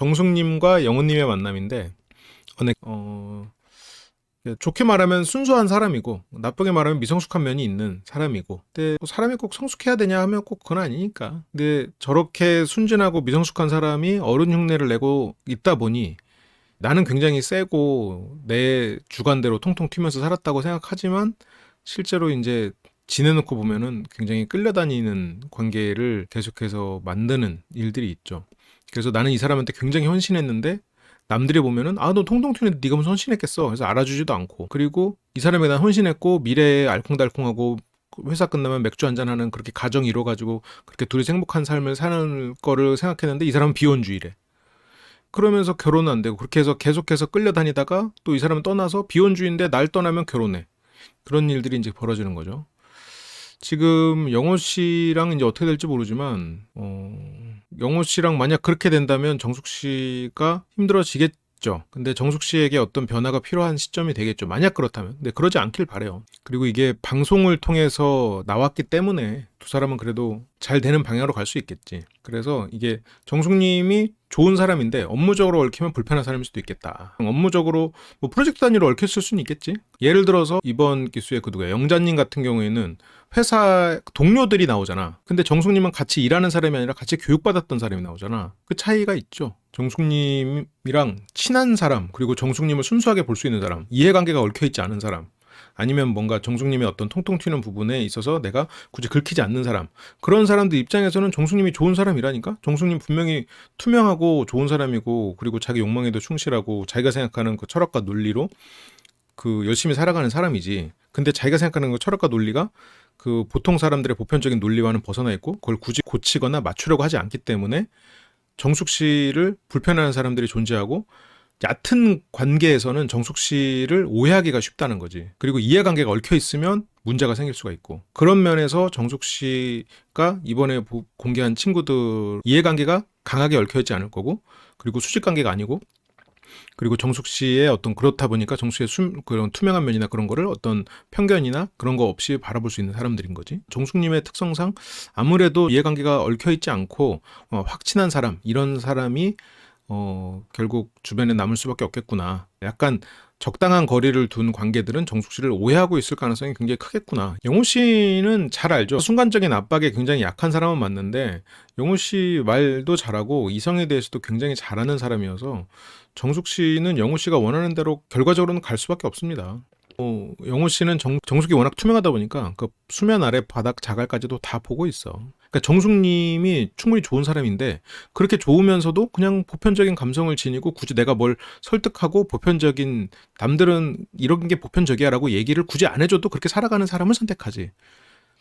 정숙님과 영호님의 만남인데, 좋게 말하면 순수한 사람이고, 나쁘게 말하면 미성숙한 면이 있는 사람이고, 근데 뭐 사람이 꼭 성숙해야 되냐 하면 꼭 그건 아니니까. 근데 저렇게 순진하고 미성숙한 사람이 어른 흉내를 내고 있다 보니, 나는 굉장히 세고 내 주관대로 통통 튀면서 살았다고 생각하지만 실제로 이제 지내놓고 보면은 굉장히 끌려다니는 관계를 계속해서 만드는 일들이 있죠. 그래서 나는 이 사람한테 굉장히 헌신했는데 남들이 보면은 너 통통 튀는데 네가 무슨 헌신했겠어. 그래서 알아주지도 않고, 그리고 이 사람에 대한 헌신했고 미래에 알콩달콩하고 회사 끝나면 맥주 한잔하는 그렇게 가정 이뤄가지고 그렇게 둘이 행복한 삶을 사는 거를 생각했는데 이 사람은 비혼주의래. 그러면서 결혼은 안 되고 그렇게 해서 계속해서 끌려다니다가 또 이 사람은 떠나서 비혼주의인데 날 떠나면 결혼해. 그런 일들이 이제 벌어지는 거죠. 지금 영호 씨랑 이제 어떻게 될지 모르지만 영호 씨랑 만약 그렇게 된다면 정숙 씨가 힘들어지겠죠. 근데 정숙 씨에게 어떤 변화가 필요한 시점이 되겠죠. 만약 그렇다면. 근데 그러지 않길 바래요. 그리고 이게 방송을 통해서 나왔기 때문에 두 사람은 그래도 잘 되는 방향으로 갈 수 있겠지. 그래서 이게 정숙님이 좋은 사람인데 업무적으로 얽히면 불편한 사람일 수도 있겠다. 업무적으로 뭐 프로젝트 단위로 얽혔을 수는 있겠지. 예를 들어서 이번 기수의 그 누구야, 영자님 같은 경우에는 회사 동료들이 나오잖아. 근데 정숙님은 같이 일하는 사람이 아니라 같이 교육받았던 사람이 나오잖아. 그 차이가 있죠. 정숙님이랑 친한 사람, 그리고 정숙님을 순수하게 볼 수 있는 사람, 이해관계가 얽혀있지 않은 사람, 아니면 뭔가 정숙님의 어떤 통통 튀는 부분에 있어서 내가 굳이 긁히지 않는 사람, 그런 사람들 입장에서는 정숙님이 좋은 사람이라니까. 정숙님 분명히 투명하고 좋은 사람이고, 그리고 자기 욕망에도 충실하고 자기가 생각하는 그 철학과 논리로 그 열심히 살아가는 사람이지. 근데 자기가 생각하는 그 철학과 논리가 그 보통 사람들의 보편적인 논리와는 벗어나 있고 그걸 굳이 고치거나 맞추려고 하지 않기 때문에 정숙 씨를 불편해하는 사람들이 존재하고, 얕은 관계에서는 정숙 씨를 오해하기가 쉽다는 거지. 그리고 이해관계가 얽혀 있으면 문제가 생길 수가 있고, 그런 면에서 정숙 씨가 이번에 공개한 친구들 이해관계가 강하게 얽혀 있지 않을 거고, 그리고 수직관계가 아니고, 그리고 정숙 씨의 어떤, 그렇다 보니까 정숙 씨의 그런 투명한 면이나 그런 거를 어떤 편견이나 그런 거 없이 바라볼 수 있는 사람들인 거지. 정숙님의 특성상 아무래도 이해관계가 얽혀 있지 않고 확 친한 사람, 이런 사람이 결국 주변에 남을 수밖에 없겠구나. 약간 적당한 거리를 둔 관계들은 정숙 씨를 오해하고 있을 가능성이 굉장히 크겠구나. 영호 씨는 잘 알죠. 순간적인 압박에 굉장히 약한 사람은 맞는데 영호 씨 말도 잘하고 이성에 대해서도 굉장히 잘하는 사람이어서 정숙 씨는 영호 씨가 원하는 대로 결과적으로는 갈 수밖에 없습니다. 영호 씨는 정숙이 워낙 투명하다 보니까 그 수면 아래 바닥 자갈까지도 다 보고 있어. 그러니까 정숙님이 충분히 좋은 사람인데 그렇게 좋으면서도 그냥 보편적인 감성을 지니고 굳이 내가 뭘 설득하고 보편적인, 남들은 이런 게 보편적이야 라고 얘기를 굳이 안 해줘도 그렇게 살아가는 사람을 선택하지.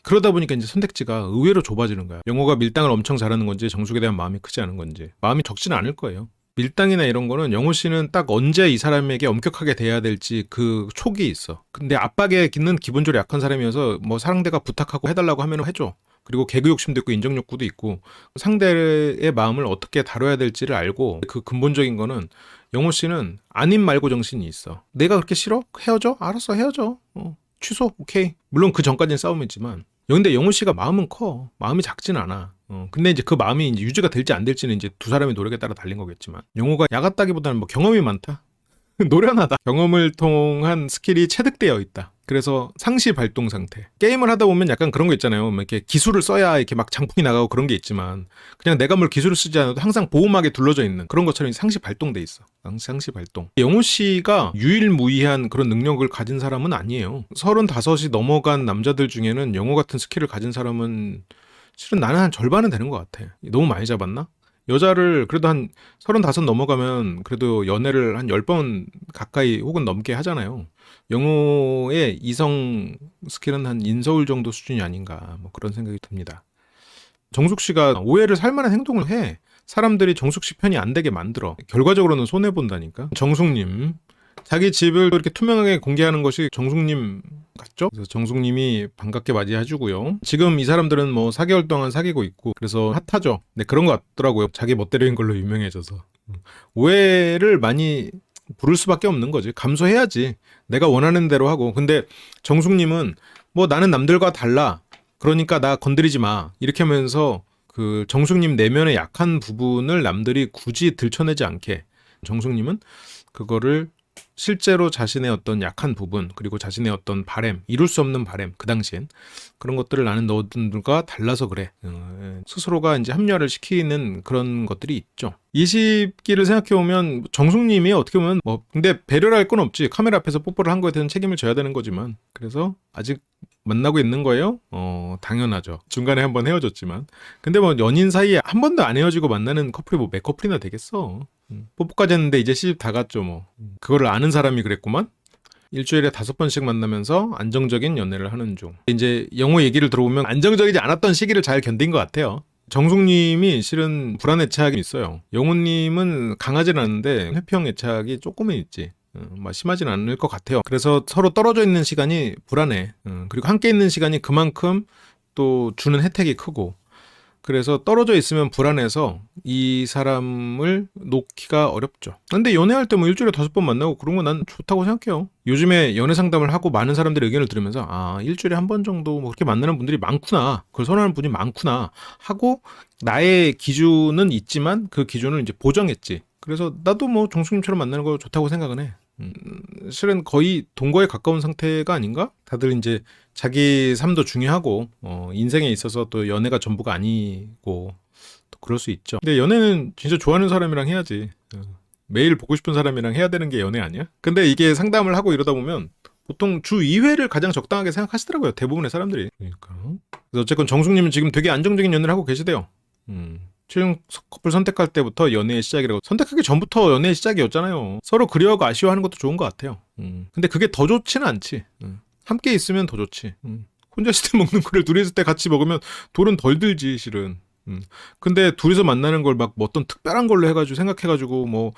그러다 보니까 이제 선택지가 의외로 좁아지는 거야. 영호가 밀당을 엄청 잘하는 건지 정숙에 대한 마음이 크지 않은 건지. 마음이 적지는 않을 거예요. 밀당이나 이런 거는 영호 씨는 딱 언제 이 사람에게 엄격하게 대해야 될지 그 촉이 있어. 근데 압박에 있는 기본적으로 약한 사람이어서 뭐 상대가 부탁하고 해달라고 하면 해줘. 그리고 개그 욕심도 있고 인정 욕구도 있고 상대의 마음을 어떻게 다뤄야 될지를 알고, 그 근본적인 거는 영호 씨는 아님 말고 정신이 있어. 내가 그렇게 싫어? 헤어져? 알았어, 헤어져. 취소, 오케이. 물론 그 전까지는 싸움이지만. 근데 영호 씨가 마음은 커. 마음이 작진 않아. 근데 이제 그 마음이 이제 유지가 될지 안 될지는 이제 두 사람의 노력에 따라 달린 거겠지만, 영호가 야같다기보다는 뭐 경험이 많다. 노련하다. 경험을 통한 스킬이 체득되어 있다. 그래서 상시 발동 상태. 게임을 하다 보면 약간 그런 거 있잖아요. 이렇게 기술을 써야 이렇게 막 장풍이 나가고 그런 게 있지만, 그냥 내가 뭘 기술을 쓰지 않아도 항상 보호막에 둘러져 있는 그런 것처럼 상시 발동돼 있어. 상시 발동. 영호 씨가 유일무이한 그런 능력을 가진 사람은 아니에요. 35이 넘어간 남자들 중에는 영호 같은 스킬을 가진 사람은 실은 나는 한 절반은 되는 것 같아. 너무 많이 잡았나? 여자를 그래도 한 35 넘어가면 그래도 연애를 한 10번 가까이 혹은 넘게 하잖아요. 영호의 이성 스킬은 한 인서울 정도 수준이 아닌가, 뭐 그런 생각이 듭니다. 정숙 씨가 오해를 살 만한 행동을 해. 사람들이 정숙 씨 편이 안 되게 만들어. 결과적으로는 손해본다니까. 정숙님, 자기 집을 이렇게 투명하게 공개하는 것이 정숙님 같죠? 그래서 정숙님이 반갑게 맞이해주고요. 지금 이 사람들은 뭐 4개월 동안 사귀고 있고 그래서 핫하죠. 네, 그런 것 같더라고요. 자기 멋대로인 걸로 유명해져서. 오해를 많이 부를 수밖에 없는 거지. 감수해야지. 내가 원하는 대로 하고. 근데 정숙님은 뭐 나는 남들과 달라. 그러니까 나 건드리지 마. 이렇게 하면서 그 정숙님 내면의 약한 부분을 남들이 굳이 들춰내지 않게 정숙님은 그거를 실제로 자신의 어떤 약한 부분 그리고 자신의 어떤 바램, 이룰 수 없는 바램, 그 당시엔 그런 것들을 나는 너들과 달라서 그래. 스스로가 이제 합리화를 시키는 그런 것들이 있죠. 20기를 생각해보면 정숙님이 어떻게 보면 뭐 근데 배려를 할 건 없지. 카메라 앞에서 뽀뽀를 한 거에 대한 책임을 져야 되는 거지만 그래서 아직 만나고 있는 거예요? 당연하죠. 중간에 한번 헤어졌지만 근데 뭐 연인 사이에 한 번도 안 헤어지고 만나는 커플이 뭐 몇 커플이나 되겠어. 뽀뽀까지 했는데 이제 시집 다 갔죠 뭐. 그거를 아는 사람이 그랬구만. 일주일에 5번씩 만나면서 안정적인 연애를 하는 중. 이제 영호 얘기를 들어보면 안정적이지 않았던 시기를 잘 견딘 것 같아요. 정숙님이 실은 불안 애착이 있어요. 영호님은 강하지는 않은데 회피형 애착이 조금은 있지. 막 심하진 않을 것 같아요. 그래서 서로 떨어져 있는 시간이 불안해. 그리고 함께 있는 시간이 그만큼 또 주는 혜택이 크고. 그래서 떨어져 있으면 불안해서 이 사람을 놓기가 어렵죠. 근데 연애할 때 뭐 일주일에 5번 만나고 그런 거 난 좋다고 생각해요. 요즘에 연애 상담을 하고 많은 사람들의 의견을 들으면서 일주일에 한 번 정도 뭐 그렇게 만나는 분들이 많구나. 그걸 선호하는 분이 많구나. 하고 나의 기준은 있지만 그 기준을 이제 보정했지. 그래서 나도 뭐 정숙님처럼 만나는 거 좋다고 생각은 해. 실은 거의 동거에 가까운 상태가 아닌가? 다들 이제 자기 삶도 중요하고 인생에 있어서 또 연애가 전부가 아니고 또 그럴 수 있죠. 근데 연애는 진짜 좋아하는 사람이랑 해야지. 매일 보고 싶은 사람이랑 해야 되는 게 연애 아니야? 근데 이게 상담을 하고 이러다 보면 보통 주 2회를 가장 적당하게 생각하시더라고요. 대부분의 사람들이. 그러니까. 그래서 어쨌건 정숙님은 지금 되게 안정적인 연애를 하고 계시대요. 최종 커플 선택할 때부터 연애의 시작이라고. 선택하기 전부터 연애의 시작이었잖아요. 서로 그리워하고 아쉬워하는 것도 좋은 것 같아요. 근데 그게 더 좋지는 않지. 함께 있으면 더 좋지. 혼자 있을 때 먹는 거를 둘이 있을 때 같이 먹으면 돈은 덜 들지 실은. 근데 둘이서 만나는 걸 막 뭐 어떤 특별한 걸로 해가지고 생각해가지고 뭐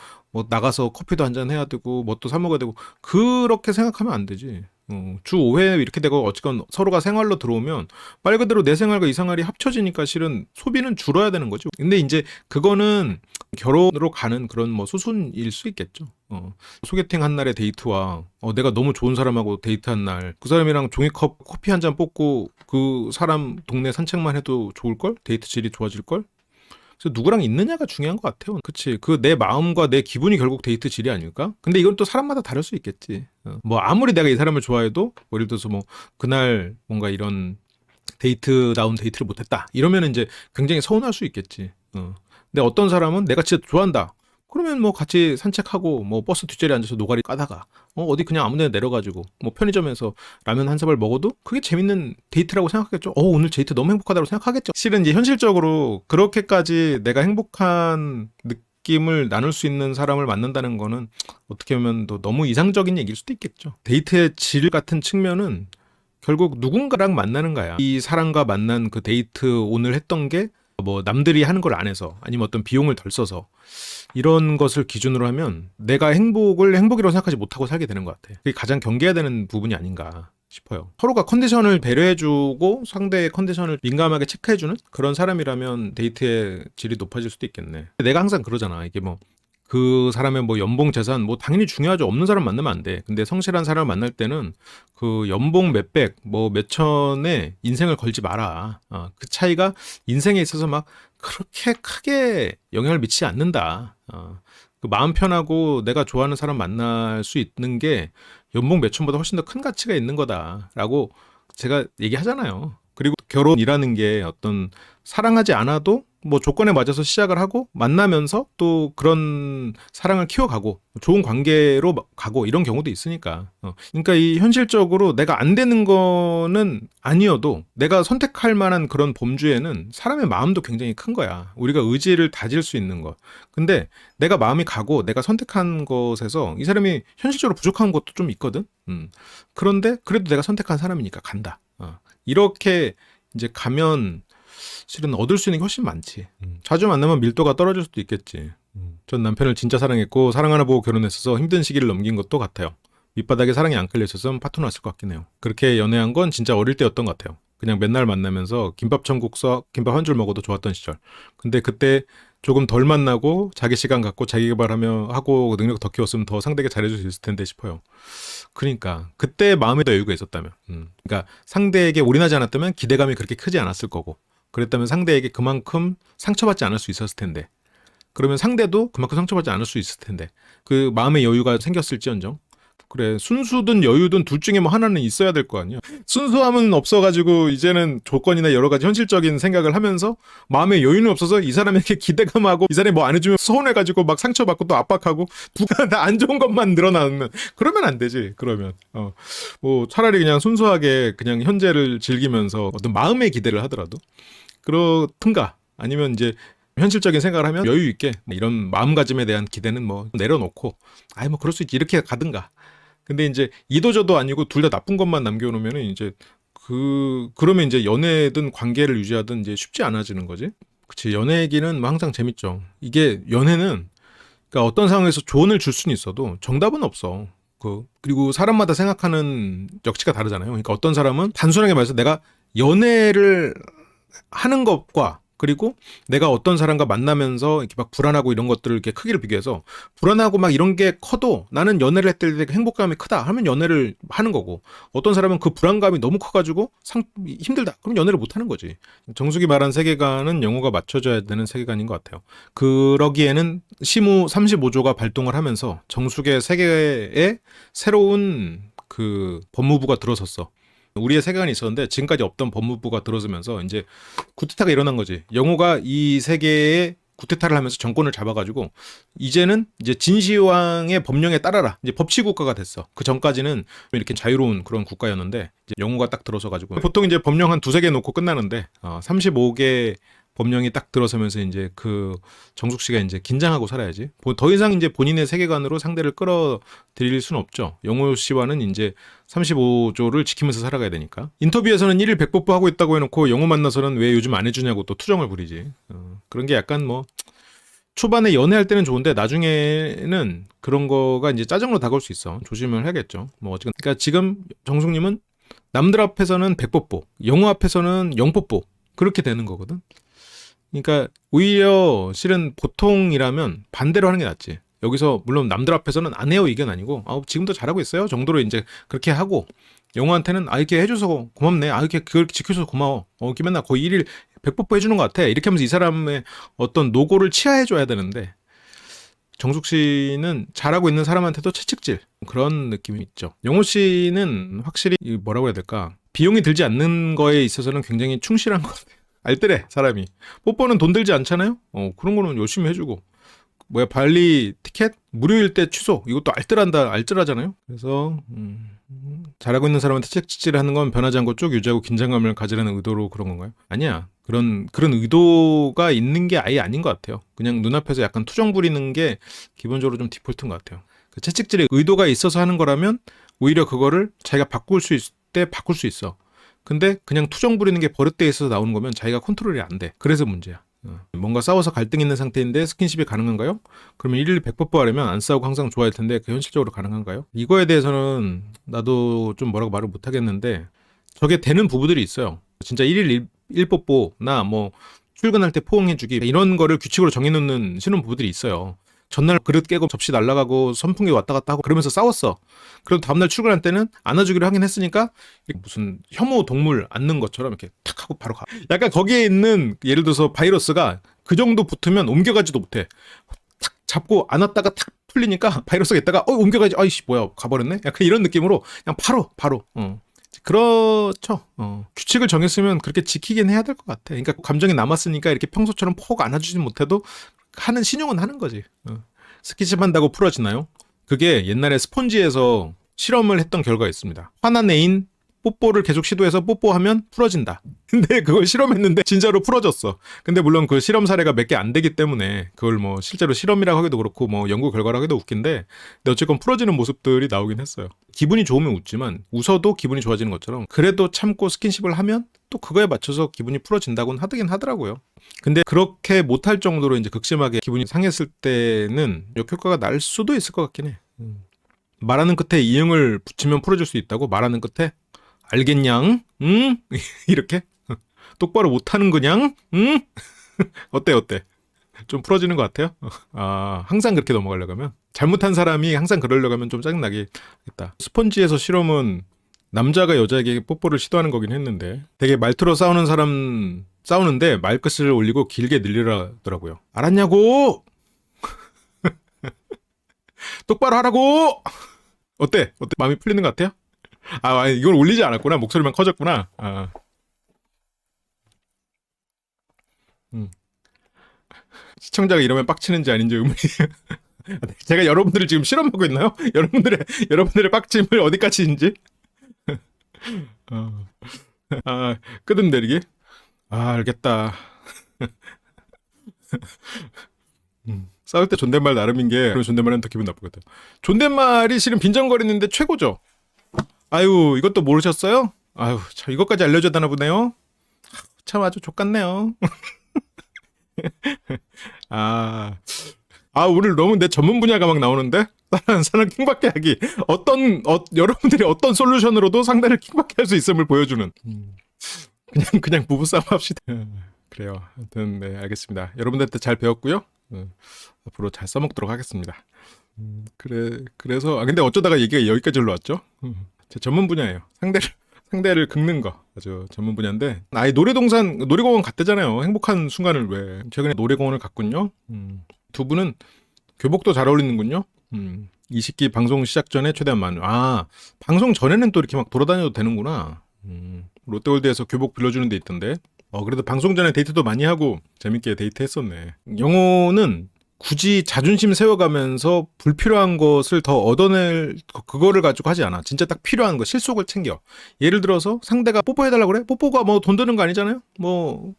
나가서 커피도 한잔 해야 되고 뭐 또 사 먹어야 되고 그렇게 생각하면 안 되지. 주 5회 이렇게 되고 어쨌건 서로가 생활로 들어오면 말 그대로 내 생활과 이 생활이 합쳐지니까 실은 소비는 줄어야 되는 거죠. 근데 이제 그거는 결혼으로 가는 그런 뭐 수순일 수 있겠죠. 소개팅 한 날의 데이트와 내가 너무 좋은 사람하고 데이트한 날 그 사람이랑 종이컵 커피 한 잔 뽑고 그 사람 동네 산책만 해도 좋을걸? 데이트 질이 좋아질걸? 그래서 누구랑 있느냐가 중요한 것 같아요. 그치. 그 내 마음과 내 기분이 결국 데이트 질이 아닐까? 근데 이건 또 사람마다 다를 수 있겠지. 뭐 아무리 내가 이 사람을 좋아해도 뭐 예를 들어서 뭐 그날 뭔가 이런 데이트다운 데이트를 못했다. 이러면 이제 굉장히 서운할 수 있겠지. 근데 어떤 사람은 내가 진짜 좋아한다. 그러면 뭐 같이 산책하고 뭐 버스 뒷자리에 앉아서 노가리 까다가 어디 그냥 아무 데나 내려가지고 뭐 편의점에서 라면 한 사발 먹어도 그게 재밌는 데이트라고 생각하겠죠. 오늘 데이트 너무 행복하다고 생각하겠죠. 실은 이제 현실적으로 그렇게까지 내가 행복한 느낌을 나눌 수 있는 사람을 만난다는 거는 어떻게 보면 또 너무 이상적인 얘기일 수도 있겠죠. 데이트의 질 같은 측면은 결국 누군가랑 만나는 거야. 이 사람과 만난 그 데이트 오늘 했던 게 뭐 남들이 하는 걸 안 해서 아니면 어떤 비용을 덜 써서 이런 것을 기준으로 하면 내가 행복을 행복이라고 생각하지 못하고 살게 되는 것 같아. 그게 가장 경계해야 되는 부분이 아닌가 싶어요. 서로가 컨디션을 배려해주고 상대의 컨디션을 민감하게 체크해주는 그런 사람이라면 데이트의 질이 높아질 수도 있겠네. 내가 항상 그러잖아. 이게 뭐 그 사람의 뭐 연봉 재산 뭐 당연히 중요하죠. 없는 사람 만나면 안 돼. 근데 성실한 사람을 만날 때는 그 연봉 몇백 뭐 몇천에 인생을 걸지 마라. 그 차이가 인생에 있어서 막 그렇게 크게 영향을 미치지 않는다. 그 마음 편하고 내가 좋아하는 사람 만날 수 있는 게 연봉 몇천보다 훨씬 더 큰 가치가 있는 거다라고 제가 얘기하잖아요. 그리고 결혼이라는 게 어떤 사랑하지 않아도 뭐 조건에 맞아서 시작을 하고 만나면서 또 그런 사랑을 키워가고 좋은 관계로 가고 이런 경우도 있으니까. 그러니까 이 현실적으로 내가 안 되는 거는 아니어도 내가 선택할 만한 그런 범주에는 사람의 마음도 굉장히 큰 거야. 우리가 의지를 다질 수 있는 것. 근데 내가 마음이 가고 내가 선택한 것에서 이 사람이 현실적으로 부족한 것도 좀 있거든. 그런데 그래도 내가 선택한 사람이니까 간다. 이렇게 이제 가면 실은 얻을 수 있는 게 훨씬 많지. 자주 만나면 밀도가 떨어질 수도 있겠지. 전 남편을 진짜 사랑했고 사랑 하나 보고 결혼했어서 힘든 시기를 넘긴 것도 같아요. 밑바닥에 사랑이 안 깔려 있었으면 파토 났을 것 같긴 해요. 그렇게 연애한 건 진짜 어릴 때였던 것 같아요. 그냥 맨날 만나면서 김밥 천국서 김밥 한 줄 먹어도 좋았던 시절. 근데 그때 조금 덜 만나고 자기 시간 갖고 자기 개발하며 하고 능력 더 키웠으면 더 상대에게 잘해줄 수 있을 텐데 싶어요. 그러니까 그때 마음에 더 여유가 있었다면, 그러니까 상대에게 올인하지 않았다면 기대감이 그렇게 크지 않았을 거고, 그랬다면 상대에게 그만큼 상처받지 않을 수 있었을 텐데, 그러면 상대도 그만큼 상처받지 않을 수 있을 텐데, 그 마음의 여유가 생겼을지언정. 그래, 순수든 여유든 둘 중에 뭐 하나는 있어야 될 거 아니야. 순수함은 없어가지고 이제는 조건이나 여러 가지 현실적인 생각을 하면서 마음의 여유는 없어서 이 사람에게 기대감하고 이 사람이 뭐 안 해주면 서운해가지고 막 상처받고 또 압박하고 누가 다 안 좋은 것만 늘어나면 그러면 안 되지. 그러면 뭐 차라리 그냥 순수하게 그냥 현재를 즐기면서 어떤 마음의 기대를 하더라도 그렇든가, 아니면 이제 현실적인 생각을 하면 여유 있게 이런 마음가짐에 대한 기대는 뭐 내려놓고 아이 뭐 그럴 수 있지 이렇게 가든가. 근데 이제 이도저도 아니고 둘 다 나쁜 것만 남겨놓으면은 이제 그러면 이제 연애든 관계를 유지하든 이제 쉽지 않아지는 거지. 그치, 연애 얘기는 뭐 항상 재밌죠. 이게 연애는 그러니까 어떤 상황에서 조언을 줄 수는 있어도 정답은 없어. 그리고 사람마다 생각하는 역치가 다르잖아요. 그러니까 어떤 사람은 단순하게 말해서 내가 연애를 하는 것과 그리고 내가 어떤 사람과 만나면서 이렇게 막 불안하고 이런 것들을 이렇게 크기를 비교해서 불안하고 막 이런 게 커도 나는 연애를 했을 때 행복감이 크다 하면 연애를 하는 거고, 어떤 사람은 그 불안감이 너무 커가지고 힘들다 그럼 연애를 못 하는 거지. 정숙이 말한 세계관은 영호가 맞춰줘야 되는 세계관인 것 같아요. 그러기에는 시무 35조가 발동을 하면서 정숙의 세계에 새로운 그 법무부가 들어섰어. 우리의 세계관이 있었는데 지금까지 없던 법무부가 들어서면서 이제 쿠데타가 일어난 거지. 영호가 이 세계에 쿠데타를 하면서 정권을 잡아가지고 이제는 이제 진시황의 법령에 따라라 이제 법치국가가 됐어. 그 전까지는 이렇게 자유로운 그런 국가였는데 이제 영호가 딱 들어서가지고 보통 이제 법령 한 두세 개 놓고 끝나는데 35개 법령이 딱 들어서면서 이제 그 정숙 씨가 이제 긴장하고 살아야지. 더 이상 이제 본인의 세계관으로 상대를 끌어들일 수는 없죠. 영호 씨와는 이제 35조를 지키면서 살아가야 되니까. 인터뷰에서는 1일 백법부 하고 있다고 해놓고 영호 만나서는 왜 요즘 안 해주냐고 또 투정을 부리지. 그런 게 약간 뭐 초반에 연애할 때는 좋은데 나중에는 그런 거가 이제 짜증으로 다가올 수 있어. 조심을 해야겠죠. 뭐 어쨌든 그러니까 지금 정숙님은 남들 앞에서는 백법부, 영호 앞에서는 영법부 그렇게 되는 거거든. 그러니까 오히려 실은 보통이라면 반대로 하는 게 낫지. 여기서 물론 남들 앞에서는 안 해요 이건 아니고 지금도 잘하고 있어요 정도로 이제 그렇게 하고, 영호한테는 이렇게 해줘서 고맙네, 이렇게 그걸 지켜줘서 고마워, 이렇게 맨날 거의 1일 백법보 해주는 것 같아 이렇게 하면서 이 사람의 어떤 노고를 치하해줘야 되는데, 정숙 씨는 잘하고 있는 사람한테도 채찍질 그런 느낌이 있죠. 영호 씨는 확실히 뭐라고 해야 될까, 비용이 들지 않는 거에 있어서는 굉장히 충실한 것 같아요. 알뜰해 사람이. 뽀뽀는 돈 들지 않잖아요. 그런 거는 열심히 해주고, 발리 티켓 무료일 때 취소 이것도 알뜰하잖아요. 그래서 잘하고 있는 사람한테 채찍질하는 건 변하지 않고 쭉 유지하고 긴장감을 가지라는 의도로 그런 건가요? 아니야. 그런 의도가 있는 게 아예 아닌 것 같아요. 그냥 눈앞에서 약간 투정 부리는 게 기본적으로 좀 디폴트인 것 같아요. 그 채찍질에 의도가 있어서 하는 거라면 오히려 그거를 자기가 바꿀 수 있을 때 바꿀 수 있어. 근데 그냥 투정 부리는 게 버릇돼 있어서 나오는 거면 자기가 컨트롤이 안 돼. 그래서 문제야. 뭔가 싸워서 갈등 있는 상태인데 스킨십이 가능한가요? 그러면 1일 백법보 하려면 안 싸우고 항상 좋아할 텐데 그 현실적으로 가능한가요? 이거에 대해서는 나도 좀 뭐라고 말을 못 하겠는데, 저게 되는 부부들이 있어요. 진짜 1일 1법보나 뭐 출근할 때 포옹해주기 이런 거를 규칙으로 정해놓는 신혼부부들이 있어요. 전날 그릇 깨고 접시 날아가고 선풍기 왔다 갔다 하고 그러면서 싸웠어. 그래도 다음날 출근할 때는 안아주기로 하긴 했으니까 무슨 혐오 동물 안는 것처럼 이렇게 탁 하고 바로 가. 약간 거기에 있는 예를 들어서 바이러스가 그 정도 붙으면 옮겨가지도 못해. 탁 잡고 안았다가 탁 풀리니까 바이러스가 있다가 옮겨가지, 아이씨 뭐야 가버렸네. 약간 이런 느낌으로 그냥 바로 그렇죠. 규칙을 정했으면 그렇게 지키긴 해야 될 것 같아. 그러니까 감정이 남았으니까 이렇게 평소처럼 폭 안아주진 못해도 하는 신용은 하는 거지. 스킨십 한다고 풀어지나요? 그게 옛날에 스폰지에서 실험을 했던 결과가 있습니다. 화난 애인 뽀뽀를 계속 시도해서 뽀뽀하면 풀어진다. 근데 그걸 실험했는데 진짜로 풀어졌어. 근데 물론 그 실험 사례가 몇 개 안 되기 때문에 그걸 뭐 실제로 실험이라고 하기도 그렇고 뭐 연구 결과라고 하기도 웃긴데, 근데 어쨌건 풀어지는 모습들이 나오긴 했어요. 기분이 좋으면 웃지만 웃어도 기분이 좋아지는 것처럼 그래도 참고 스킨십을 하면 또 그거에 맞춰서 기분이 풀어진다고는 하긴 하더라고요. 근데 그렇게 못할 정도로 이제 극심하게 기분이 상했을 때는 역효과가 날 수도 있을 것 같긴 해. 말하는 끝에 이응을 붙이면 풀어줄 수 있다고? 말하는 끝에 알겠냥? 응? 이렇게? 똑바로 못하는 그냥? 응? 어때? 좀 풀어지는 것 같아요? 항상 그렇게 넘어가려고 하면? 잘못한 사람이 항상 그러려고 하면 좀 짜증나겠다. 스펀지에서 실험은 남자가 여자에게 뽀뽀를 시도하는 거긴 했는데 되게 말투로 싸우는 사람 싸우는데 말끝을 올리고 길게 늘리라더라고요. 알았냐고! 똑바로 하라고! 어때? 마음이 풀리는 것 같아요? 이걸 올리지 않았구나. 목소리만 커졌구나. 음. 시청자가 이러면 빡치는지 아닌지 의문이. 제가 여러분들을 지금 실험하고 있나요? 여러분들의 빡침을 어디까지인지? 어. 끄듬 내리기? 알겠다. 싸울 때 존댓말 나름인 게 그런 존댓말은 더 기분 나쁘거든. 존댓말이 실은 빈정거리는데 최고죠. 아유, 이것도 모르셨어요? 아유, 참 이것까지 알려줘야 되나 보네요. 참 아주 족같네요. 오늘 너무 내 전문 분야가 막 나오는데? 사람 킹받게 하기. 여러분들이 어떤 솔루션으로도 상대를 킹받게 할 수 있음을 보여주는. 그냥 부부싸움 합시다. 그래요. 아무튼, 네, 알겠습니다. 여러분들한테 잘 배웠고요. 앞으로 잘 써먹도록 하겠습니다. 그래서, 근데 어쩌다가 얘기가 여기까지 올라왔죠? 제 전문 분야예요. 상대를 긁는 거. 아주 전문 분야인데. 놀이공원 갔대잖아요. 행복한 순간을 왜. 최근에 놀이공원을 갔군요. 두 분은 교복도 잘 어울리는군요. 이식기 방송 시작 전에 최대한 방송 전에는 또 이렇게 막 돌아다녀도 되는구나. 롯데월드에서 교복 빌려주는 데 있던데. 그래도 방송 전에 데이트도 많이 하고 재밌게 데이트했었네. 영호는 굳이 자존심 세워가면서 불필요한 것을 더 얻어낼 그거를 가지고 하지 않아. 진짜 딱 필요한 거, 실속을 챙겨. 예를 들어서 상대가 뽀뽀해달라고 그래? 뽀뽀가 뭐 돈 드는 거 아니잖아요?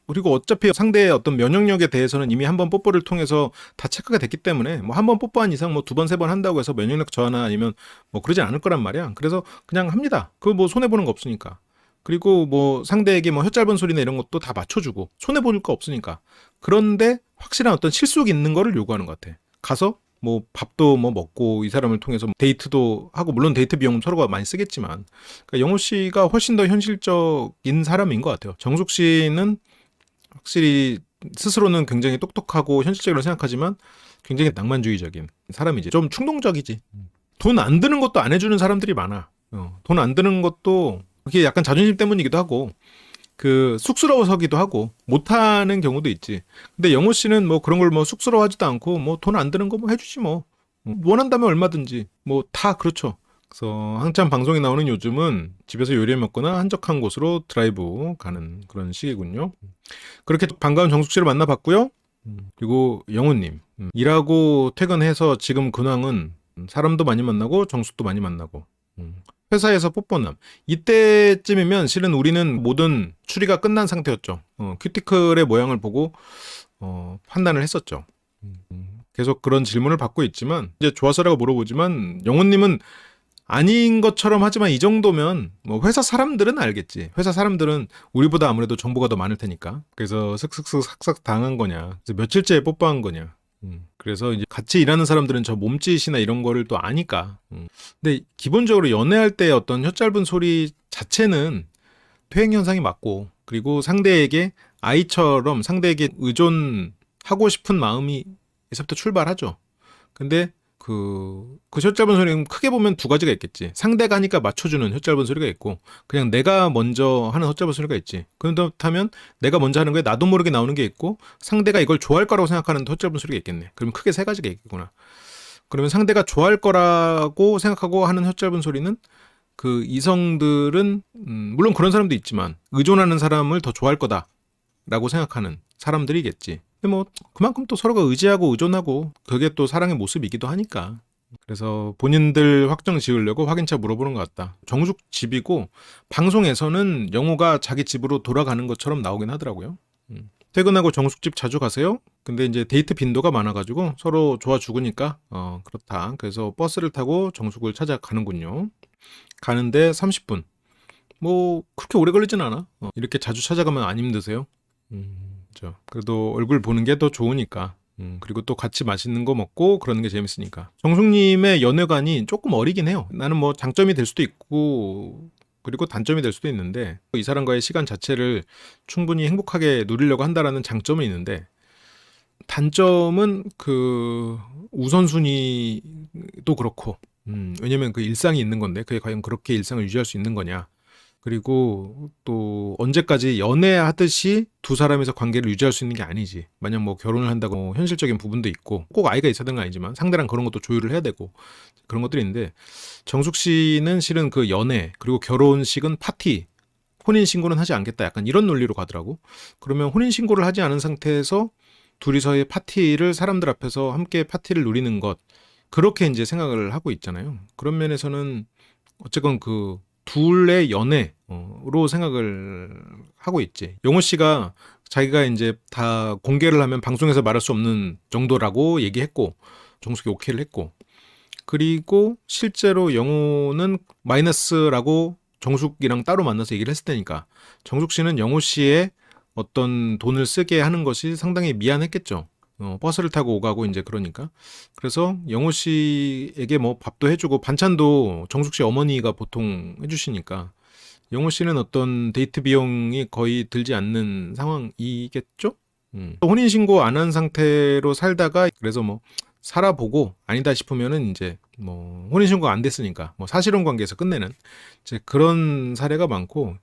그리고 어차피 상대의 어떤 면역력에 대해서는 이미 한번 뽀뽀를 통해서 다 체크가 됐기 때문에 뭐 한 번 뽀뽀한 이상 뭐 두 번, 세 번 한다고 해서 면역력 저하나 아니면 뭐 그러지 않을 거란 말이야. 그래서 그냥 합니다. 그거 뭐 손해보는 거 없으니까. 그리고 뭐 상대에게 뭐 혀 짧은 소리나 이런 것도 다 맞춰주고 손해볼 거 없으니까. 그런데 확실한 어떤 실속이 있는 거를 요구하는 것 같아. 가서 뭐 밥도 뭐 먹고 이 사람을 통해서 데이트도 하고, 물론 데이트 비용 서로가 많이 쓰겠지만, 그러니까 영호 씨가 훨씬 더 현실적인 사람인 것 같아요. 정숙 씨는 확실히 스스로는 굉장히 똑똑하고 현실적으로 생각하지만 굉장히 낭만주의적인 사람이지. 좀 충동적이지. 돈 안 드는 것도 안 해주는 사람들이 많아. 돈 안 드는 것도 그게 약간 자존심 때문이기도 하고, 쑥스러워서기도 하고, 못하는 경우도 있지. 근데 영호 씨는 뭐 그런 걸 뭐 쑥스러워하지도 않고, 뭐 돈 안 드는 거 뭐 해주지 뭐. 원한다면 얼마든지. 뭐 다 그렇죠. 그래서 한참 방송에 나오는 요즘은 집에서 요리해 먹거나 한적한 곳으로 드라이브 가는 그런 시기군요. 그렇게 반가운 정숙 씨를 만나봤고요. 그리고 영호님. 일하고 퇴근해서 지금 근황은 사람도 많이 만나고 정숙도 많이 만나고. 회사에서 뽀뽀남. 이때쯤이면 실은 우리는 모든 추리가 끝난 상태였죠. 큐티클의 모양을 보고 판단을 했었죠. 계속 그런 질문을 받고 있지만, 이제 좋아서라고 물어보지만 영호님은 아닌 것처럼 하지만 이 정도면 뭐 회사 사람들은 알겠지. 회사 사람들은 우리보다 아무래도 정보가 더 많을 테니까. 그래서 슥슥슥 삭삭 당한 거냐, 그래서 며칠째 뽀뽀한 거냐. 그래서 이제 같이 일하는 사람들은 저 몸짓이나 이런 거를 또 아니까. 근데 기본적으로 연애할 때 어떤 혀 짧은 소리 자체는 퇴행 현상이 맞고, 그리고 상대에게 의존하고 싶은 마음이 에서부터 출발하죠. 근데 혀 짧은 소리는 크게 보면 두 가지가 있겠지. 상대가 하니까 맞춰주는 혀 짧은 소리가 있고, 그냥 내가 먼저 하는 혀 짧은 소리가 있지. 그렇다면 내가 먼저 하는 거에 나도 모르게 나오는 게 있고, 상대가 이걸 좋아할 거라고 생각하는 혀 짧은 소리가 있겠네. 그러면 크게 세 가지가 있겠구나. 그러면 상대가 좋아할 거라고 생각하고 하는 혀 짧은 소리는, 이성들은 물론 그런 사람도 있지만 의존하는 사람을 더 좋아할 거다라고 생각하는 사람들이겠지. 근데 뭐 그만큼 또 서로가 의지하고 의존하고, 그게 또 사랑의 모습이기도 하니까. 그래서 본인들 확정 지으려고 확인차 물어보는 것 같다. 정숙 집이고, 방송에서는 영호가 자기 집으로 돌아가는 것처럼 나오긴 하더라고요. 퇴근하고 정숙 집 자주 가세요? 근데 이제 데이트 빈도가 많아가지고 서로 좋아 죽으니까 그렇다. 그래서 버스를 타고 정숙을 찾아가는군요. 가는데 30분. 뭐 그렇게 오래 걸리진 않아. 이렇게 자주 찾아가면 안 힘드세요? 그렇죠. 그래도 얼굴 보는 게 더 좋으니까. 그리고 또 같이 맛있는 거 먹고 그러는 게 재밌으니까. 정숙님의 연애관이 조금 어리긴 해요. 나는 뭐 장점이 될 수도 있고, 그리고 단점이 될 수도 있는데, 이 사람과의 시간 자체를 충분히 행복하게 누리려고 한다라는 장점은 있는데, 단점은 우선순위도 그렇고, 왜냐면 그 일상이 있는 건데 그게 과연 그렇게 일상을 유지할 수 있는 거냐. 그리고 또 언제까지 연애하듯이 두 사람에서 관계를 유지할 수 있는 게 아니지. 만약 뭐 결혼을 한다고 뭐 현실적인 부분도 있고 꼭 아이가 있어야 되는 건 아니지만 상대랑 그런 것도 조율을 해야 되고 그런 것들이 있는데 정숙 씨는 실은 그 연애 그리고 결혼식은 파티 혼인신고는 하지 않겠다 약간 이런 논리로 가더라고. 그러면 혼인신고를 하지 않은 상태에서 둘이서의 파티를 사람들 앞에서 함께 파티를 누리는 것 그렇게 이제 생각을 하고 있잖아요. 그런 면에서는 어쨌건 그 둘의 연애로 생각을 하고 있지. 용호 씨가 자기가 이제 다 공개를 하면 방송에서 말할 수 없는 정도라고 얘기했고 정숙이 오케이를 했고 그리고 실제로 영호는 마이너스라고 정숙이랑 따로 만나서 얘기를 했을 테니까 정숙 씨는 영호 씨의 어떤 돈을 쓰게 하는 것이 상당히 미안했겠죠. 버스를 타고 오가고 이제 그러니까. 그래서 영호 씨에게 뭐 밥도 해주고 반찬도 정숙 씨 어머니가 보통 해주시니까 영호 씨는 어떤 데이트 비용이 거의 들지 않는 상황이겠죠? 혼인신고 안 한 상태로 살다가 그래서 뭐 살아보고 아니다 싶으면은 이제 뭐 혼인신고 안 됐으니까 뭐 사실혼 관계에서 끝내는 이제 그런 사례가 많고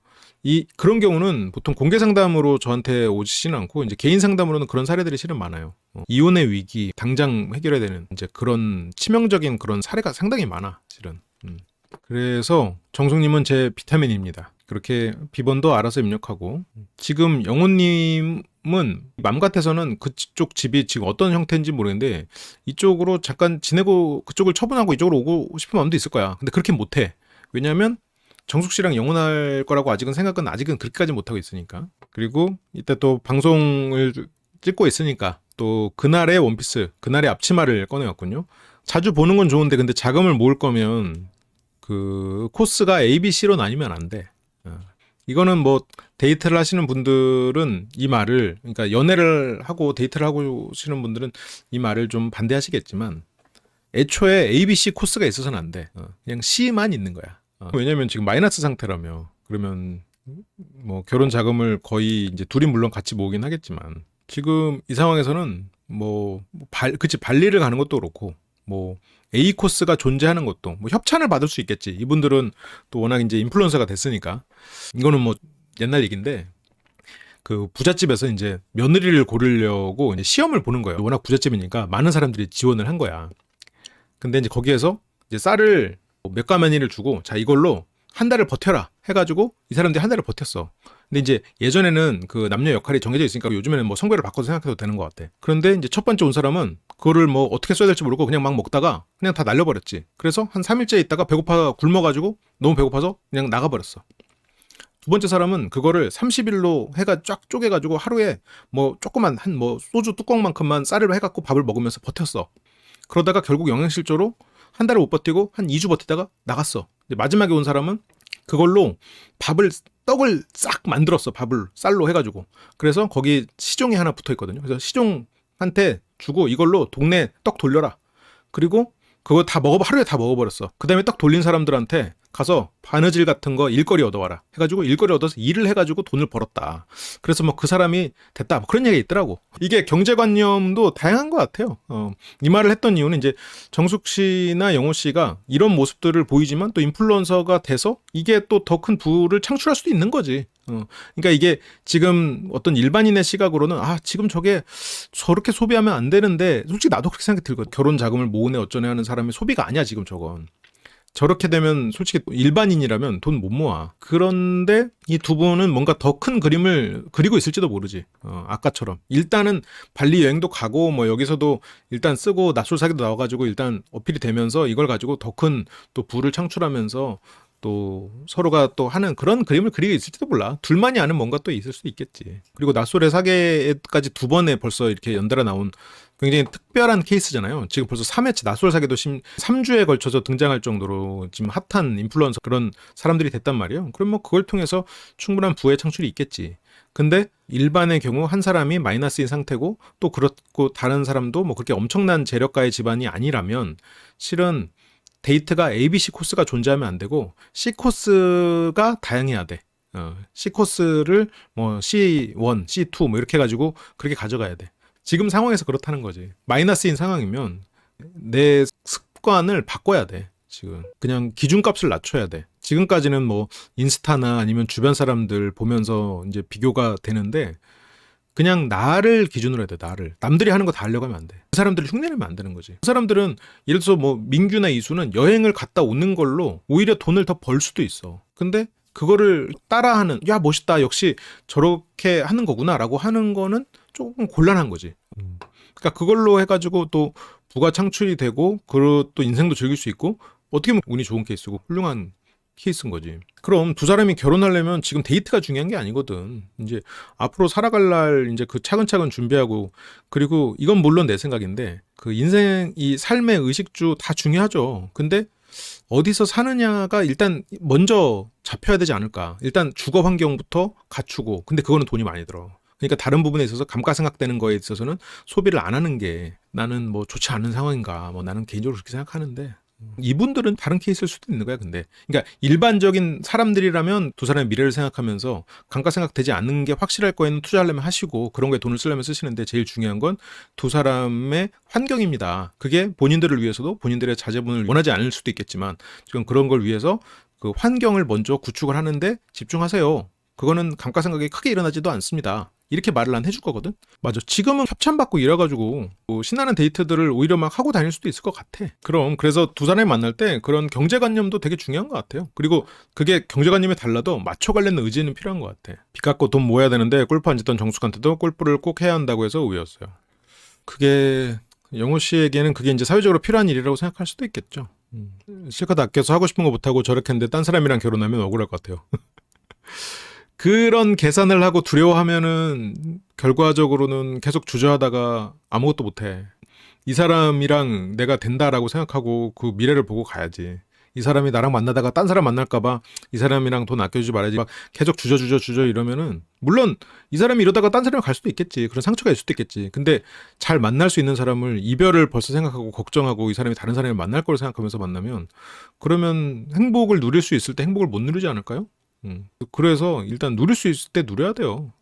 이 그런 경우는 보통 공개 상담으로 저한테 오지는 않고 이제 개인 상담으로는 그런 사례들이 실은 많아요. 이혼의 위기 당장 해결해야 되는 이제 그런 치명적인 그런 사례가 상당히 많아 실은. 그래서 정숙님은 제 비타민입니다. 그렇게 비번도 알아서 입력하고 지금 영호님은 맘 같아서는 그쪽 집이 지금 어떤 형태인지 모르겠는데 이쪽으로 잠깐 지내고 그쪽을 처분하고 이쪽으로 오고 싶은 마음도 있을 거야. 근데 그렇게 못해. 왜냐하면 정숙 씨랑 영혼할 거라고 아직은 그렇게까지 못하고 있으니까. 그리고 이때 또 방송을 찍고 있으니까 또 그날의 원피스, 그날의 앞치마를 꺼내왔군요. 자주 보는 건 좋은데 근데 자금을 모을 거면 그 코스가 A, B, C로 나뉘면 안 돼. 이거는 뭐 데이트를 하시는 분들은 이 말을 그러니까 연애를 하고 데이트를 하고 하시는 분들은 이 말을 좀 반대하시겠지만 애초에 A, B, C 코스가 있어서는 안 돼. 그냥 C만 있는 거야. 왜냐면 지금 마이너스 상태라며. 그러면 뭐 결혼 자금을 거의 이제 둘이 물론 같이 모으긴 하겠지만 지금 이 상황에서는 그치 발리를 가는 것도 그렇고 뭐 A 코스가 존재하는 것도 뭐 협찬을 받을 수 있겠지. 이분들은 또 워낙 이제 인플루언서가 됐으니까 이거는 뭐 옛날 얘기인데 그 부잣집에서 이제 며느리를 고르려고 이제 시험을 보는 거예요. 워낙 부잣집이니까 많은 사람들이 지원을 한 거야. 근데 이제 거기에서 이제 쌀을 몇 가마니를 주고 자 이걸로 한 달을 버텨라 해가지고 이 사람들이 한 달을 버텼어. 근데 이제 예전에는 그 남녀 역할이 정해져 있으니까 요즘에는 뭐 성별을 바꿔서 생각해도 되는 것 같아. 그런데 이제 첫 번째 온 사람은 그거를 뭐 어떻게 써야 될지 모르고 그냥 막 먹다가 그냥 다 날려버렸지. 그래서 한 3일째 있다가 배고파 굶어가지고 너무 배고파서 그냥 나가버렸어. 두 번째 사람은 그거를 30일로 해가 쫙 쪼개가지고 하루에 뭐 조그만 한 뭐 소주 뚜껑만큼만 쌀을 해갖고 밥을 먹으면서 버텼어. 그러다가 결국 영양실조로 한 달을 못 버티고 한 2주 버티다가 나갔어. 마지막에 온 사람은 그걸로 떡을 싹 만들었어. 밥을 쌀로 해가지고. 그래서 거기 시종이 하나 붙어 있거든요. 그래서 시종한테 주고 이걸로 동네 떡 돌려라. 그리고 그거 하루에 다 먹어버렸어. 그 다음에 떡 돌린 사람들한테 가서 바느질 같은 거 일거리 얻어와라 해가지고 일거리 얻어서 일을 해가지고 돈을 벌었다. 그래서 뭐 그 사람이 됐다 뭐 그런 얘기가 있더라고. 이게 경제관념도 다양한 것 같아요. 이 말을 했던 이유는 이제 정숙 씨나 영호 씨가 이런 모습들을 보이지만 또 인플루언서가 돼서 이게 또 더 큰 부를 창출할 수도 있는 거지. 그러니까 이게 지금 어떤 일반인의 시각으로는 지금 저렇게 소비하면 안 되는데 솔직히 나도 그렇게 생각이 들거든. 결혼 자금을 모으네 어쩌네 하는 사람의 소비가 아니야 지금 저건. 저렇게 되면 솔직히 일반인이라면 돈 못 모아. 그런데 이 두 분은 뭔가 더 큰 그림을 그리고 있을지도 모르지. 아까처럼 일단은 발리 여행도 가고 뭐 여기서도 일단 쓰고 낯설사기도 나와가지고 일단 어필이 되면서 이걸 가지고 더 큰 또 부를 창출하면서 또 서로가 또 하는 그런 그림을 그리고 있을지도 몰라. 둘만이 아는 뭔가 또 있을 수도 있겠지. 그리고 낯설의 사계까지 두 번에 벌써 이렇게 연달아 나온 굉장히 특별한 케이스잖아요. 지금 벌써 3회째 낯설 사계도 3주에 걸쳐서 등장할 정도로 지금 핫한 인플루언서 그런 사람들이 됐단 말이에요. 그럼 뭐 그걸 통해서 충분한 부의 창출이 있겠지. 근데 일반의 경우 한 사람이 마이너스인 상태고 또 그렇고 다른 사람도 뭐 그렇게 엄청난 재력가의 집안이 아니라면 실은 데이트가 A, B, C 코스가 존재하면 안 되고 C 코스가 다양해야 돼. C 코스를 뭐 C1, C2 뭐 이렇게 해가지고 그렇게 가져가야 돼. 지금 상황에서 그렇다는 거지. 마이너스인 상황이면 내 습관을 바꿔야 돼. 지금. 그냥 기준값을 낮춰야 돼. 지금까지는 뭐 인스타나 아니면 주변 사람들 보면서 이제 비교가 되는데 그냥 나를 기준으로 해야 돼. 나를. 남들이 하는 거 다 하려고 하면 안 돼. 그 사람들을 흉내내면 안 되는 거지. 그 사람들은 예를 들어서 뭐 민규나 이수는 여행을 갔다 오는 걸로 오히려 돈을 더 벌 수도 있어. 근데 그거를 따라하는, 야 멋있다, 역시 저렇게 하는 거구나라고 하는 거는 조금 곤란한 거지. 그러니까 그걸로 해가지고 또 부가 창출이 되고 그리고 또 인생도 즐길 수 있고 어떻게 보면 운이 좋은 케이스고 훌륭한 케이스인 거지. 그럼 두 사람이 결혼하려면 지금 데이트가 중요한 게 아니거든. 이제 앞으로 살아갈 날 이제 그 차근차근 준비하고, 그리고 이건 물론 내 생각인데 그 인생 이 삶의 의식주 다 중요하죠. 근데 어디서 사느냐가 일단 먼저 잡혀야 되지 않을까. 일단 주거 환경부터 갖추고, 근데 그거는 돈이 많이 들어. 그러니까 다른 부분에 있어서 감가상각되는 거에 있어서는 소비를 안 하는 게 나는 뭐 좋지 않은 상황인가, 뭐 나는 개인적으로 그렇게 생각하는데, 이분들은 다른 케이스일 수도 있는 거야. 근데 그러니까 일반적인 사람들이라면 두 사람의 미래를 생각하면서 감가상각되지 않는 게 확실할 거에는 투자하려면 하시고 그런 거에 돈을 쓰려면 쓰시는데, 제일 중요한 건 두 사람의 환경입니다. 그게 본인들을 위해서도 본인들의 자제분을 원하지 않을 수도 있겠지만 지금 그런 걸 위해서 그 환경을 먼저 구축을 하는데 집중하세요. 그거는 감가상각이 크게 일어나지도 않습니다. 이렇게 말을 난 해줄 거거든. 맞아. 지금은 협찬받고 이래가지고 뭐 신나는 데이트들을 오히려 막 하고 다닐 수도 있을 것 같아. 그럼 그래서 두 사람이 만날 때 그런 경제관념도 되게 중요한 것 같아요. 그리고 그게 경제관념이 달라도 맞춰가려는 의지는 필요한 것 같아. 빚 갚고 돈 모아야 되는데 골프 안 치던 정숙한테도 골프를 꼭 해야 한다고 해서 우였어요. 그게 영호 씨에게는 그게 이제 사회적으로 필요한 일이라고 생각할 수도 있겠죠. 실컷 아껴서 하고 싶은 거 못하고 저렇게 했는데 딴 사람이랑 결혼하면 억울할 것 같아요. 그런 계산을 하고 두려워하면은 결과적으로는 계속 주저하다가 아무것도 못해. 이 사람이랑 내가 된다라고 생각하고 그 미래를 보고 가야지. 이 사람이 나랑 만나다가 딴 사람 만날까봐 이 사람이랑 돈 아껴주지 말아야지 막 계속 주저 이러면은, 물론 이 사람이 이러다가 딴 사람이랑 갈 수도 있겠지. 그런 상처가 있을 수도 있겠지. 근데 잘 만날 수 있는 사람을 이별을 벌써 생각하고 걱정하고 이 사람이 다른 사람을 만날 걸 생각하면서 만나면, 그러면 행복을 누릴 수 있을 때 행복을 못 누리지 않을까요? 그래서 일단 누릴 수 있을 때 누려야 돼요.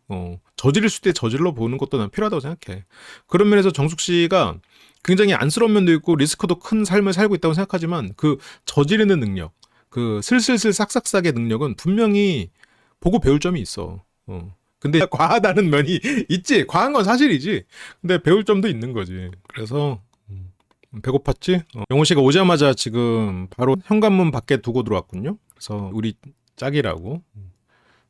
저지를 수 있을 때 저질러 보는 것도 난 필요하다고 생각해. 그런 면에서 정숙 씨가 굉장히 안쓰러운 면도 있고 리스크도 큰 삶을 살고 있다고 생각하지만 그 저지르는 능력, 그 슬슬슬 싹싹싹의 능력은 분명히 보고 배울 점이 있어. 근데 과하다는 면이 있지. 과한 건 사실이지. 근데 배울 점도 있는 거지. 그래서 배고팠지? 영호 씨가 오자마자 지금 바로 현관문 밖에 두고 들어왔군요. 그래서 우리 짝이라고.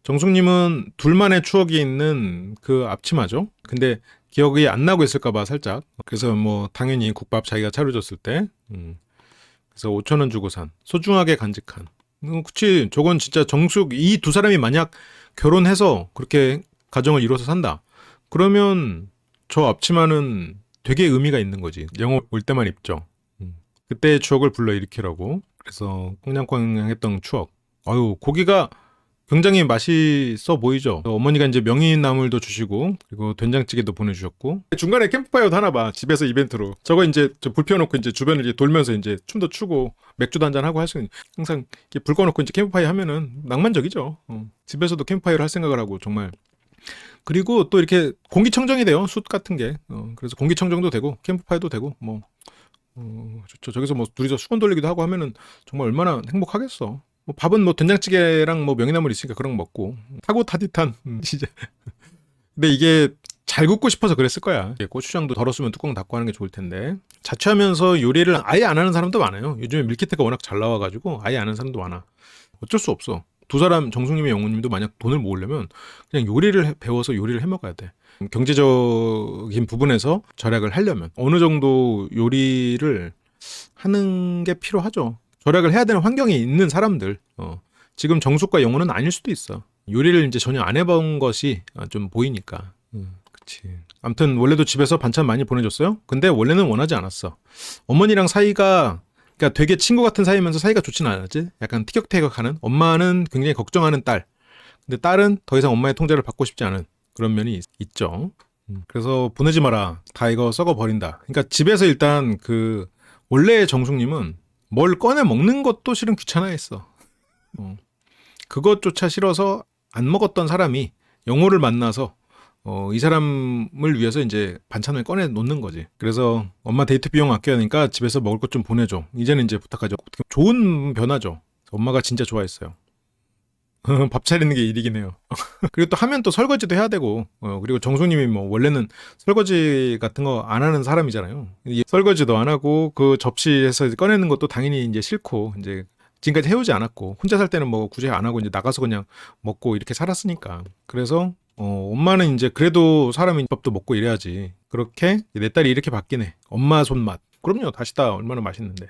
정숙님은 둘만의 추억이 있는 그 앞치마죠. 근데 기억이 안 나고 있을까봐 살짝. 그래서 뭐 당연히 국밥 자기가 차려줬을 때. 그래서 5,000원 주고 산. 소중하게 간직한. 그치. 저건 진짜 정숙, 이 두 사람이 만약 결혼해서 그렇게 가정을 이뤄서 산다. 그러면 저 앞치마는 되게 의미가 있는 거지. 영어 올 때만 입죠. 그때의 추억을 불러일으키라고. 그래서 꽁냥꽁냥했던 추억. 아유, 고기가 굉장히 맛있어 보이죠. 어머니가 이제 명이나물도 주시고 그리고 된장찌개도 보내주셨고 중간에 캠프파이어도 하나 봐. 집에서 이벤트로 저거 이제 불 피워놓고 이제 주변을 이제 돌면서 이제 춤도 추고 맥주도 한잔 하고 할 수 있는, 항상 이렇게 불 꺼놓고 이제 캠프파이어 하면은 낭만적이죠. 집에서도 캠프파이어를 할 생각을 하고 정말. 그리고 또 이렇게 공기청정이 돼요. 숯 같은 게. 그래서 공기청정도 되고 캠프파이어도 되고 뭐 좋죠. 저기서 뭐 둘이서 수건 돌리기도 하고 하면은 정말 얼마나 행복하겠어. 뭐 밥은 뭐 된장찌개랑 뭐 명이나물 있으니까 그런 거 먹고 타고 타디탄 진짜. 근데 이게 잘 굽고 싶어서 그랬을 거야. 고추장도 덜었으면 뚜껑 닫고 하는 게 좋을 텐데. 자취하면서 요리를 아예 안 하는 사람도 많아요. 요즘에 밀키트가 워낙 잘 나와가지고 아예 안 하는 사람도 많아. 어쩔 수 없어. 두 사람, 정숙님의 영호님도 만약 돈을 모으려면 그냥 요리를 배워서 요리를 해 먹어야 돼. 경제적인 부분에서 절약을 하려면 어느 정도 요리를 하는 게 필요하죠. 절약을 해야 되는 환경이 있는 사람들. 지금 정숙과 영호는 아닐 수도 있어. 요리를 이제 전혀 안 해본 것이 좀 보이니까. 그치. 아무튼 원래도 집에서 반찬 많이 보내줬어요. 근데 원래는 원하지 않았어. 어머니랑 사이가, 그러니까 되게 친구 같은 사이면서 사이가 좋진 않았지. 약간 티격태격하는. 엄마는 굉장히 걱정하는 딸. 근데 딸은 더 이상 엄마의 통제를 받고 싶지 않은 그런 면이 있죠. 그래서 보내지 마라. 다 이거 썩어 버린다. 그러니까 집에서 일단 그 원래의 정숙님은 뭘 꺼내 먹는 것도 실은 귀찮아했어. 그것조차 싫어서 안 먹었던 사람이 영호를 만나서 이 사람을 위해서 이제 반찬을 꺼내 놓는 거지. 그래서 엄마 데이트 비용 아껴야 하니까 집에서 먹을 것 좀 보내줘. 이제는 이제 부탁하죠. 좋은 변화죠. 엄마가 진짜 좋아했어요. 밥 차리는 게 일이긴 해요. 그리고 또 하면 또 설거지도 해야 되고, 그리고 정수님이 뭐 원래는 설거지 같은 거 안 하는 사람이잖아요. 설거지도 안 하고 그 접시에서 꺼내는 것도 당연히 이제 싫고, 이제 지금까지 해오지 않았고, 혼자 살 때는 뭐 굳이 안 하고 이제 나가서 그냥 먹고 이렇게 살았으니까. 그래서 엄마는 이제 그래도 사람이 밥도 먹고 이래야지. 그렇게 내 딸이 이렇게 바뀌네. 엄마 손맛. 그럼요. 다시다 얼마나 맛있는데.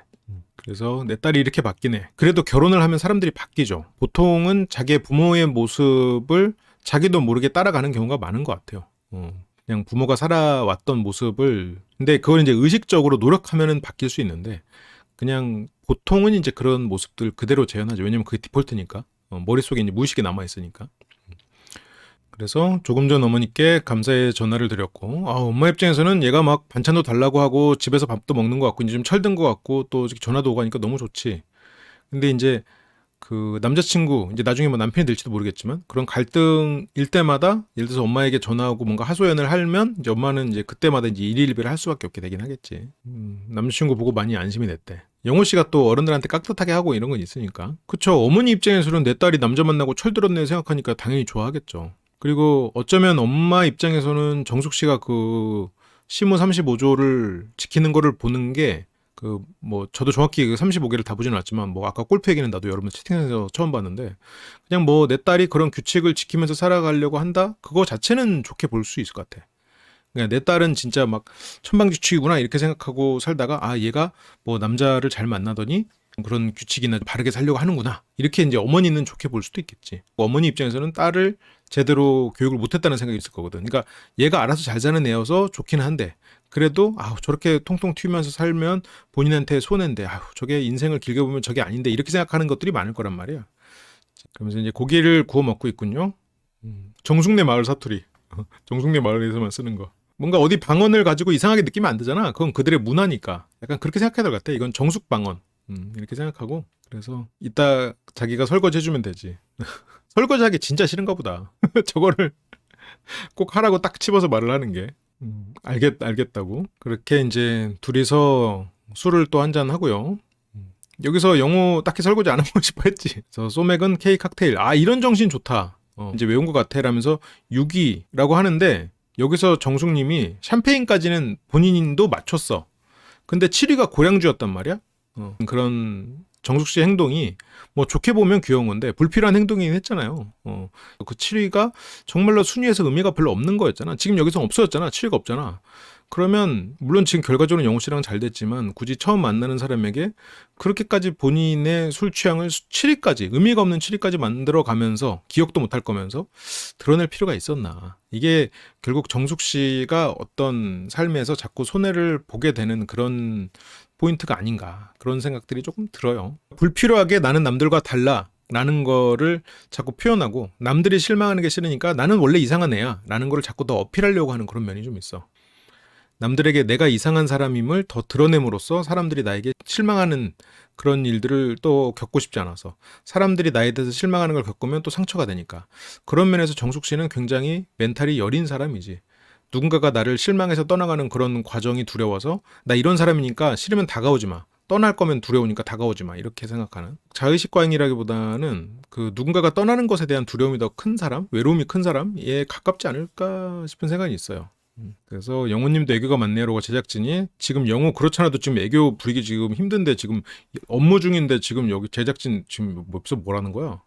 그래서 내 딸이 이렇게 바뀌네. 그래도 결혼을 하면 사람들이 바뀌죠. 보통은 자기의 부모의 모습을 자기도 모르게 따라가는 경우가 많은 것 같아요. 그냥 부모가 살아왔던 모습을, 근데 그걸 이제 의식적으로 노력하면은 바뀔 수 있는데, 그냥 보통은 이제 그런 모습들 그대로 재현하죠. 왜냐면 그게 디폴트니까. 머릿속에 이제 무의식에 남아있으니까. 그래서 조금 전 어머니께 감사의 전화를 드렸고, 엄마 입장에서는 얘가 막 반찬도 달라고 하고 집에서 밥도 먹는 것 같고 이제 좀 철든 것 같고 또 전화도 오고 하니까 너무 좋지. 근데 이제 그 남자친구, 이제 나중에 뭐 남편이 될지도 모르겠지만 그런 갈등일 때마다 예를 들어서 엄마에게 전화하고 뭔가 하소연을 하면 이제 엄마는 이제 그때마다 이제 일일비를 할 수밖에 없게 되긴 하겠지. 남자친구 보고 많이 안심이 됐대. 영호 씨가 또 어른들한테 깍듯하게 하고 이런 건 있으니까. 그쵸. 어머니 입장에서는 내 딸이 남자 만나고 철들었네 생각하니까 당연히 좋아하겠죠. 그리고 어쩌면 엄마 입장에서는 정숙 씨가 그 시무 35조를 지키는 거를 보는 게 그 뭐 저도 정확히 그 35개를 다 보지는 않았지만 뭐 아까 골프 얘기는 나도 여러분 채팅에서 처음 봤는데 그냥 뭐 내 딸이 그런 규칙을 지키면서 살아가려고 한다? 그거 자체는 좋게 볼 수 있을 것 같아. 그냥 내 딸은 진짜 막 천방지축이구나 이렇게 생각하고 살다가 얘가 뭐 남자를 잘 만나더니 그런 규칙이나 바르게 살려고 하는구나 이렇게 이제 어머니는 좋게 볼 수도 있겠지. 어머니 입장에서는 딸을 제대로 교육을 못했다는 생각이 있을 거거든. 그러니까 얘가 알아서 잘 사는 애여서 좋긴 한데 그래도 저렇게 통통 튀면서 살면 본인한테 손해인데 저게 인생을 길게 보면 저게 아닌데 이렇게 생각하는 것들이 많을 거란 말이야. 그러면서 이제 고기를 구워 먹고 있군요. 정숙네 마을 사투리. 정숙네 마을에서만 쓰는 거. 뭔가 어디 방언을 가지고 이상하게 느끼면 안 되잖아. 그건 그들의 문화니까. 약간 그렇게 생각해야 될 것 같아. 이건 정숙 방언. 이렇게 생각하고. 그래서 이따 자기가 설거지 해주면 되지. 설거지하기 진짜 싫은가 보다. 저거를 꼭 하라고 딱 집어서 말을 하는 게. 알겠다고. 그렇게 이제 둘이서 술을 또 한잔 하고요. 여기서 영호 딱히 설거지 안 하고 싶어 했지. 그래서 소맥은 K 칵테일. 이런 정신 좋다. 이제 외운 것 같아 라면서 6위라고 하는데 여기서 정숙님이 샴페인까지는 본인도 맞췄어. 근데 7위가 고량주였단 말이야. 그런 정숙 씨 행동이 뭐 좋게 보면 귀여운 건데 불필요한 행동이긴 했잖아요. 그 7위가 정말로 순위에서 의미가 별로 없는 거였잖아. 지금 여기서 없어졌잖아. 7위가 없잖아. 그러면 물론 지금 결과적으로 영호 씨랑 잘 됐지만 굳이 처음 만나는 사람에게 그렇게까지 본인의 술 취향을 7위까지 의미가 없는 7위까지 만들어 가면서 기억도 못할 거면서 드러낼 필요가 있었나. 이게 결국 정숙 씨가 어떤 삶에서 자꾸 손해를 보게 되는 그런 포인트가 아닌가 그런 생각들이 조금 들어요. 불필요하게 나는 남들과 달라 라는 거를 자꾸 표현하고 남들이 실망하는 게 싫으니까 나는 원래 이상한 애야 라는 거를 자꾸 더 어필하려고 하는 그런 면이 좀 있어. 남들에게 내가 이상한 사람임을 더 드러냄으로써 사람들이 나에게 실망하는 그런 일들을 또 겪고 싶지 않아서 사람들이 나에 대해서 실망하는 걸 겪으면 또 상처가 되니까 그런 면에서 정숙 씨는 굉장히 멘탈이 여린 사람이지. 누군가가 나를 실망해서 떠나가는 그런 과정이 두려워서 나 이런 사람이니까 싫으면 다가오지 마. 떠날 거면 두려우니까 다가오지 마. 이렇게 생각하는 자의식 과잉이라기보다는 그 누군가가 떠나는 것에 대한 두려움이 더 큰 사람, 외로움이 큰 사람에 가깝지 않을까 싶은 생각이 있어요. 그래서 영호님도 애교가 많네요라고 제작진이 지금 영호 그렇잖아도 지금 애교 부리기 지금 힘든데 지금 업무 중인데 지금 여기 제작진 지금 뭐라는 거야?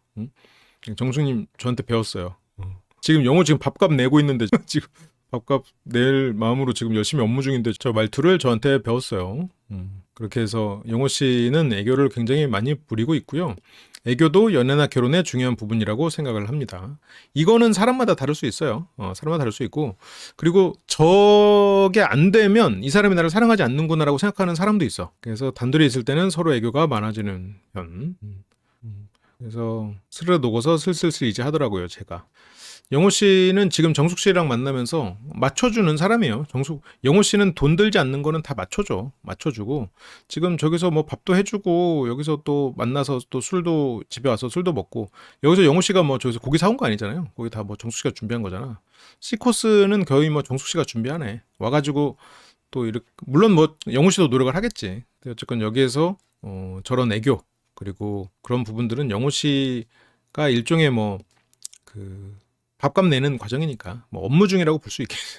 정수님 저한테 배웠어요. 지금 영호 지금 밥값 내고 있는데 지금 밥값 낼 마음으로 지금 열심히 업무 중인데 저 말투를 저한테 배웠어요. 그렇게 해서 영호 씨는 애교를 굉장히 많이 부리고 있고요. 애교도 연애나 결혼의 중요한 부분이라고 생각을 합니다. 이거는 사람마다 다를 수 있어요. 사람마다 다를 수 있고 그리고 저게 안 되면 이 사람이 나를 사랑하지 않는구나라고 생각하는 사람도 있어. 그래서 단둘이 있을 때는 서로 애교가 많아지는 편. 그래서 스르르 녹아서 슬슬슬 이제 하더라고요, 제가. 영호 씨는 지금 정숙 씨랑 만나면서 맞춰주는 사람이에요. 영호 씨는 돈 들지 않는 거는 다 맞춰줘. 맞춰주고, 지금 저기서 뭐 밥도 해주고, 여기서 또 만나서 또 술도, 집에 와서 술도 먹고, 여기서 영호 씨가 뭐 저기서 고기 사온 거 아니잖아요. 거기 다 뭐 정숙 씨가 준비한 거잖아. C코스는 거의 뭐 정숙 씨가 준비하네. 와가지고, 또 이렇게, 물론 뭐 영호 씨도 노력을 하겠지. 근데 어쨌건 여기에서, 저런 애교, 그리고 그런 부분들은 영호 씨가 일종의 뭐, 그, 밥값 내는 과정이니까 뭐 업무 중이라고 볼 수 있겠지.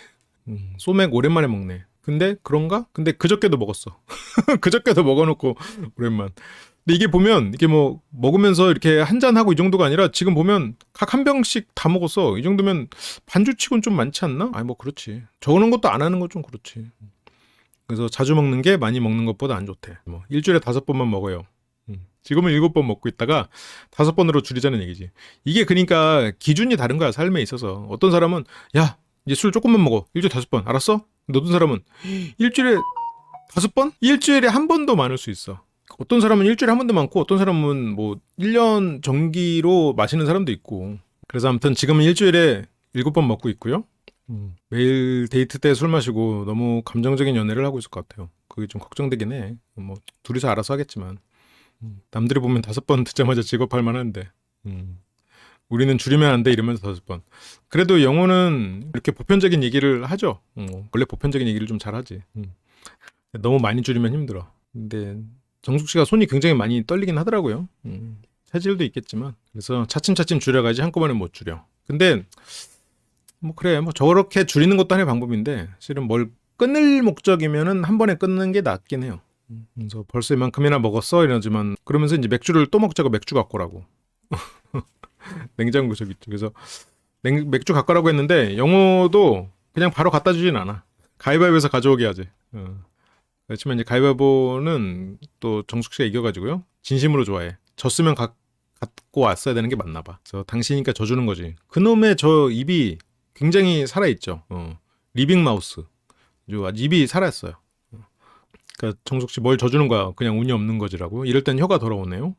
소맥 오랜만에 먹네. 근데 그런가? 근데 그저께도 먹었어. 그저께도 먹어놓고 오랜만. 근데 이게 보면 이게 뭐 먹으면서 이렇게 한 잔 하고 이 정도가 아니라 지금 보면 각 한 병씩 다 먹었어. 이 정도면 반주치곤 좀 많지 않나? 아니 뭐 그렇지. 적는 것도 안 하는 건 좀 그렇지. 그래서 자주 먹는 게 많이 먹는 것보다 안 좋대. 뭐 일주일에 5번만 먹어요. 지금은 7번 먹고 있다가 5번으로 줄이자는 얘기지. 이게 그러니까 기준이 다른 거야, 삶에 있어서. 어떤 사람은 야 이제 술 조금만 먹어, 일주일에 5번, 알았어? 근데 어떤 사람은 일주일에 5번? 일주일에 한 번도 많을 수 있어. 어떤 사람은 일주일에 한 번도 많고, 어떤 사람은 뭐 1년 정기로 마시는 사람도 있고. 그래서 아무튼 지금은 일주일에 7번 먹고 있고요. 매일 데이트 때 술 마시고 너무 감정적인 연애를 하고 있을 것 같아요. 그게 좀 걱정되긴 해. 뭐 둘이서 알아서 하겠지만. 남들이 보면 5번 듣자마자 직업할 만한데, 우리는 줄이면 안 돼 이러면서 5번. 그래도 영호는 이렇게 보편적인 얘기를 하죠. 원래 보편적인 얘기를 좀 잘하지. 너무 많이 줄이면 힘들어. 근데 정숙 씨가 손이 굉장히 많이 떨리긴 하더라고요. 체질도 있겠지만. 그래서 차츰차츰 줄여가지 한꺼번에 못 줄여. 근데 뭐 그래, 뭐 저렇게 줄이는 것도 하나의 방법인데, 실은 뭘 끊을 목적이면은 한 번에 끊는 게 낫긴 해요. 그래서 벌써 이만큼이나 먹었어 이러지만, 그러면서 이제 맥주를 또 먹자고 맥주 갖고 오라고. 냉장고 저기 있죠. 그래서 맥주 갖고 오라고 했는데 영호도 그냥 바로 갖다 주진 않아. 가위바위보에서 가져오게 하지. 그렇지만 이제 가위바위보는 또 정숙 씨가 이겨가지고요, 진심으로 좋아해. 졌으면 갖고 왔어야 되는 게 맞나 봐. 그래서 당신이니까 져주는 거지. 그놈의 저 입이 굉장히 살아있죠. 리빙 마우스. 입이 살아있어요. 그러니까 정숙 씨 뭘 져주는 거야. 그냥 운이 없는 거지라고. 이럴 땐 혀가 더러우네요.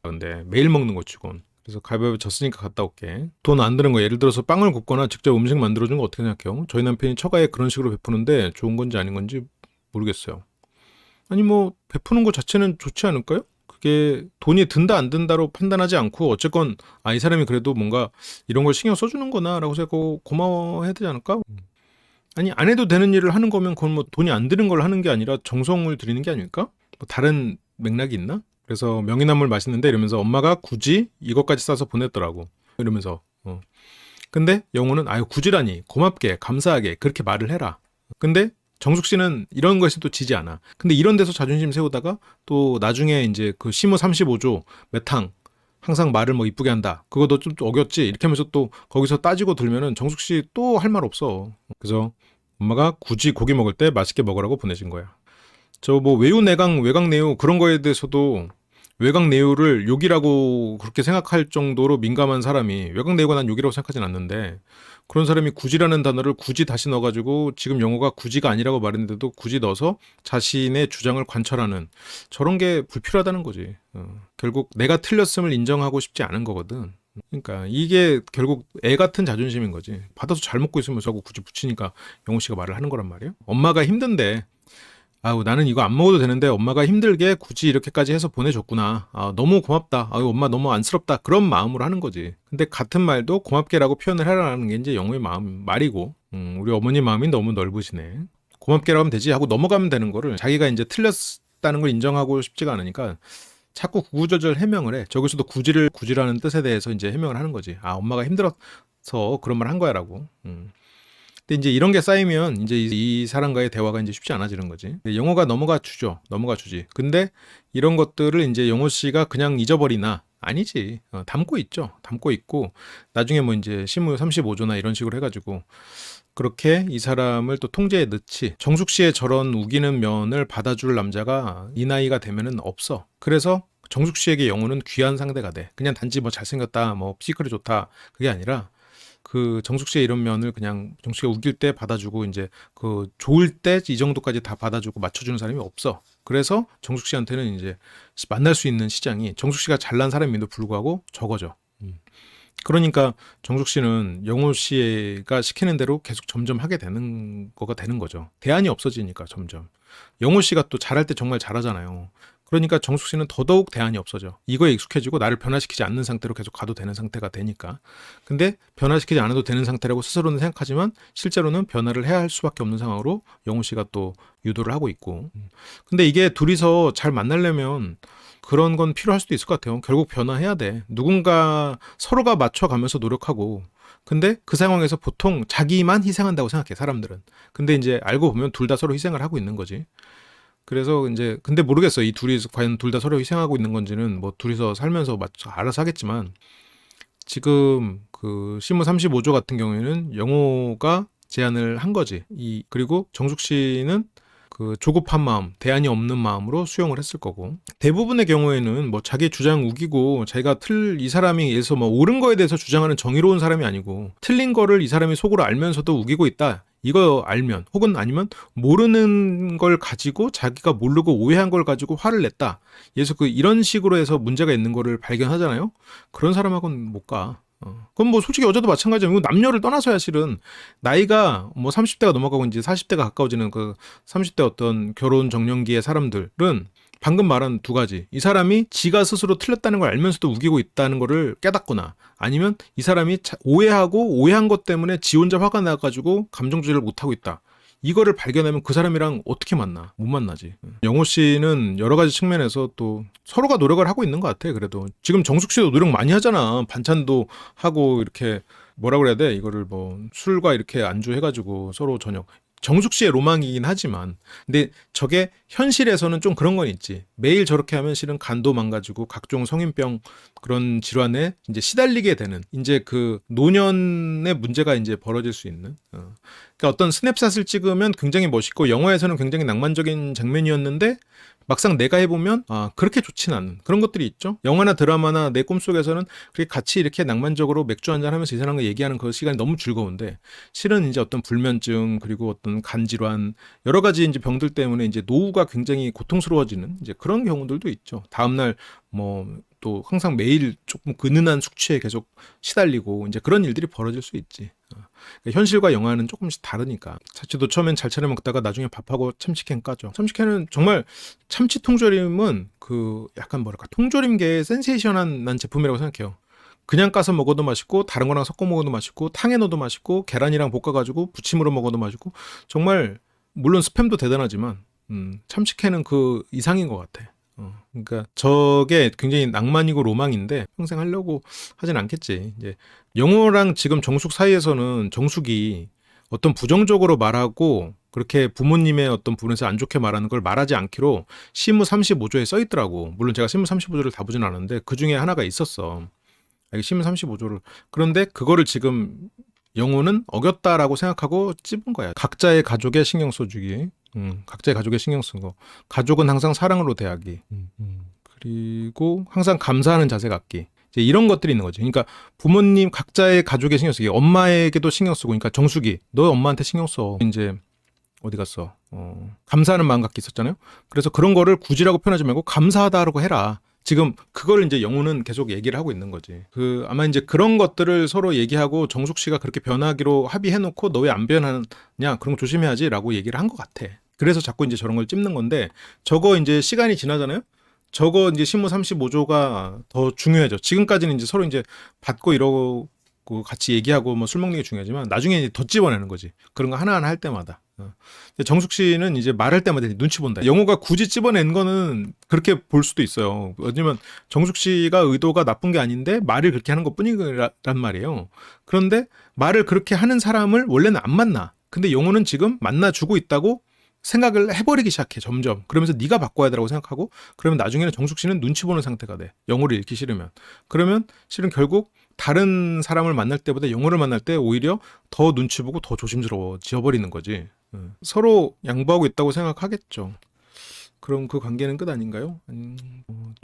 근데 매일 먹는 거 치곤. 그래서 가위바위보 졌으니까 갔다 올게. 돈 안 드는 거, 예를 들어서 빵을 굽거나 직접 음식 만들어준 거 어떻게 생각해요? 저희 남편이 처가에 그런 식으로 베푸는데 좋은 건지 아닌 건지 모르겠어요. 아니 뭐 베푸는 거 자체는 좋지 않을까요? 그게 돈이 든다 안 든다로 판단하지 않고, 어쨌건 이 사람이 그래도 뭔가 이런 걸 신경 써주는구나 라고 생각하고 고마워해야 되지 않을까? 아니 안 해도 되는 일을 하는 거면 그건 뭐 돈이 안 드는 걸 하는 게 아니라 정성을 들이는 게 아닐까? 뭐 다른 맥락이 있나? 그래서 명이나물 맛있는데 이러면서 엄마가 굳이 이것까지 싸서 보냈더라고. 이러면서 근데 영호는 아유 굳이라니, 고맙게 감사하게 그렇게 말을 해라. 근데 정숙 씨는 이런 것에 또 지지 않아. 근데 이런 데서 자존심 세우다가 또 나중에 이제 그 시무 35조 매탕 항상 말을 뭐 이쁘게 한다, 그거 너 좀 어겼지 이렇게 하면서 또 거기서 따지고 들면은 정숙 씨 또 할 말 없어. 그래서 엄마가 굳이 고기 먹을 때 맛있게 먹으라고 보내신 거야. 저 뭐 외유 내강 외강 내유 그런 거에 대해서도, 외강 내유를 욕이라고 그렇게 생각할 정도로 민감한 사람이, 외강 내유가 난 욕이라고 생각하진 않는데, 그런 사람이 굳이라는 단어를 굳이 다시 넣어가지고 지금 영어가 굳이가 아니라고 말했는데도 굳이 넣어서 자신의 주장을 관철하는, 저런 게 불필요하다는 거지. 결국 내가 틀렸음을 인정하고 싶지 않은 거거든. 그러니까 이게 결국 애 같은 자존심인 거지. 받아서 잘 먹고 있으면서 굳이 붙이니까 영호 씨가 말을 하는 거란 말이에요. 엄마가 힘든데, 아우 나는 이거 안 먹어도 되는데 엄마가 힘들게 굳이 이렇게까지 해서 보내줬구나. 너무 고맙다. 아유 엄마 너무 안쓰럽다. 그런 마음으로 하는 거지. 근데 같은 말도 고맙게라고 표현을 해라는 게 이제 영호의 말이고, 우리 어머니 마음이 너무 넓으시네. 고맙게라고 하면 되지 하고 넘어가면 되는 거를, 자기가 이제 틀렸다는 걸 인정하고 싶지가 않으니까 자꾸 구구절절 해명을 해. 저기서도 굳이라는 뜻에 대해서 이제 해명을 하는 거지. 엄마가 힘들어서 그런 말 한 거야라고. 근데 이제 이런 게 쌓이면 이제 이 사람과의 대화가 이제 쉽지 않아지는 거지. 영호가 넘어가 주지. 근데 이런 것들을 이제 영호 씨가 그냥 잊어버리나? 아니지. 담고 있죠. 담고 있고, 나중에 뭐 이제 시무 35조나 이런 식으로 해가지고 그렇게 이 사람을 또 통제에 넣지. 정숙 씨의 저런 우기는 면을 받아줄 남자가 이 나이가 되면은 없어. 그래서 정숙 씨에게 영호는 귀한 상대가 돼. 그냥 단지 뭐 잘생겼다, 뭐 피지컬이 좋다, 그게 아니라 그 정숙 씨의 이런 면을 그냥 정숙 씨가 웃길 때 받아주고 이제 그 좋을 때 이 정도까지 다 받아주고 맞춰주는 사람이 없어. 그래서 정숙 씨한테는 이제 만날 수 있는 시장이 정숙 씨가 잘난 사람임에도 불구하고 적어져. 그러니까 정숙 씨는 영호 씨가 시키는 대로 계속 점점 하게 되는 거가 되는 거죠. 대안이 없어지니까 점점. 영호 씨가 또 잘할 때 정말 잘하잖아요. 그러니까 정숙 씨는 더더욱 대안이 없어져. 이거에 익숙해지고 나를 변화시키지 않는 상태로 계속 가도 되는 상태가 되니까. 근데 변화시키지 않아도 되는 상태라고 스스로는 생각하지만 실제로는 변화를 해야 할 수밖에 없는 상황으로 영호 씨가 또 유도를 하고 있고. 근데 이게 둘이서 잘 만나려면 그런 건 필요할 수도 있을 것 같아요. 결국 변화해야 돼. 누군가 서로가 맞춰가면서 노력하고. 근데 그 상황에서 보통 자기만 희생한다고 생각해, 사람들은. 근데 이제 알고 보면 둘 다 서로 희생을 하고 있는 거지. 그래서 이제 근데 모르겠어. 이 둘이 과연 둘 다 서로 희생하고 있는 건지는 뭐 둘이서 살면서 알아서 하겠지만 지금 그 신무 35조 같은 경우에는 영호가 제안을 한 거지. 그리고 정숙 씨는 그 조급한 마음, 대안이 없는 마음으로 수용을 했을 거고 대부분의 경우에는 뭐 자기 주장 우기고 자기가 이 사람이 예서 뭐 옳은 거에 대해서 주장하는 정의로운 사람이 아니고 틀린 거를 이 사람이 속으로 알면서도 우기고 있다. 이거 알면 혹은 아니면 모르는 걸 가지고 자기가 모르고 오해한 걸 가지고 화를 냈다. 예서 이런 식으로 해서 문제가 있는 거를 발견하잖아요. 그런 사람하고는 못 가. 그건 뭐 솔직히 여자도 마찬가지예요. 남녀를 떠나서야 실은 나이가 뭐 30대가 넘어가고 이제 40대가 가까워지는 그 30대 어떤 결혼 정년기의 사람들은 방금 말한 두 가지. 이 사람이 지가 스스로 틀렸다는 걸 알면서도 우기고 있다는 거를 깨닫거나 아니면 이 사람이 오해하고 오해한 것 때문에 지 혼자 화가 나가지고 감정 조절을 못하고 있다. 이거를 발견하면 그 사람이랑 어떻게 만나? 못 만나지. 영호 씨는 여러 가지 측면에서 또 서로가 노력을 하고 있는 것 같아. 그래도 지금 정숙 씨도 노력 많이 하잖아. 반찬도 하고 이렇게 뭐라 그래야 돼? 이거를 뭐 술과 이렇게 안주해가지고 서로 저녁. 정숙 씨의 로망이긴 하지만 근데 저게 현실에서는 좀 그런 건 있지. 매일 저렇게 하면 실은 간도 망가지고 각종 성인병 그런 질환에 이제 시달리게 되는 이제 그 노년의 문제가 이제 벌어질 수 있는 그러니까 어떤 스냅샷을 찍으면 굉장히 멋있고 영화에서는 굉장히 낭만적인 장면이었는데 막상 내가 해보면 그렇게 좋진 않은 그런 것들이 있죠. 영화나 드라마나 내 꿈속에서는 그렇게 같이 이렇게 낭만적으로 맥주 한잔 하면서 이 사람과 얘기하는 그 시간이 너무 즐거운데 실은 이제 어떤 불면증 그리고 어떤 간질환 여러 가지 이제 병들 때문에 이제 노후가 굉장히 고통스러워지는 이제 그런 경우들도 있죠. 다음날 뭐 또 항상 매일 조금 근은한 숙취에 계속 시달리고 이제 그런 일들이 벌어질 수 있지. 그러니까 현실과 영화는 조금씩 다르니까. 자취도 처음엔 잘 차려 먹다가 나중에 밥하고 참치캔 까죠. 참치캔은 정말 참치 통조림은 그 약간 뭐랄까 통조림계의 센세이션한 난 제품이라고 생각해요. 그냥 까서 먹어도 맛있고 다른 거랑 섞어 먹어도 맛있고 탕에 넣어도 맛있고 계란이랑 볶아가지고 부침으로 먹어도 맛있고 정말 물론 스팸도 대단하지만 참치캔은 그 이상인 것 같아. 그러니까 저게 굉장히 낭만이고 로망인데 평생 하려고 하진 않겠지. 이제 영호랑 지금 정숙 사이에서는 정숙이 어떤 부정적으로 말하고 그렇게 부모님의 어떤 부분에서 안 좋게 말하는 걸 말하지 않기로 시무 35조에 써 있더라고. 물론 제가 시무 35조를 다 보진 않았는데 그 중에 하나가 있었어. 시무 35조를. 그런데 그거를 지금 영호는 어겼다라고 생각하고 찝은 거야. 각자의 가족에 신경 써주기. 각자의 가족에 신경 쓴 거. 가족은 항상 사랑으로 대하기. 그리고 항상 감사하는 자세 갖기. 이제 이런 것들이 있는 거지. 그러니까 부모님 각자의 가족에 신경 쓰기. 엄마에게도 신경 쓰고. 그러니까 정숙이 너 엄마한테 신경 써. 이제 어디 갔어? 감사하는 마음 갖기 있었잖아요. 그래서 그런 거를 굳이라고 표현하지 말고 감사하다라고 해라. 지금 그걸 이제 영호는 계속 얘기를 하고 있는 거지. 아마 이제 그런 것들을 서로 얘기하고 정숙 씨가 그렇게 변하기로 합의해놓고 너 왜 안 변하냐 그런 거 조심해야지라고 얘기를 한 것 같아. 그래서 자꾸 이제 저런 걸 찝는 건데 저거 이제 시간이 지나잖아요. 저거 이제 신무 35조가 더 중요해져. 지금까지는 이제 서로 이제 받고 이러고 같이 얘기하고 뭐 술 먹는 게 중요하지만 나중에 이제 더 찝어내는 거지. 그런 거 하나하나 할 때마다. 근데 정숙 씨는 이제 말할 때마다 눈치 본다. 영호가 굳이 찝어낸 거는 그렇게 볼 수도 있어요. 왜냐면 정숙 씨가 의도가 나쁜 게 아닌데 말을 그렇게 하는 것 뿐이란 말이에요. 그런데 말을 그렇게 하는 사람을 원래는 안 만나. 근데 영호는 지금 만나주고 있다고 생각을 해버리기 시작해 점점. 그러면서 네가 바꿔야 되라고 생각하고 그러면 나중에는 정숙 씨는 눈치 보는 상태가 돼. 영호를 잃기 싫으면. 그러면 실은 결국 다른 사람을 만날 때보다 영호를 만날 때 오히려 더 눈치 보고 더 조심스러워져 버리는 거지. 서로 양보하고 있다고 생각하겠죠. 그럼 그 관계는 끝 아닌가요?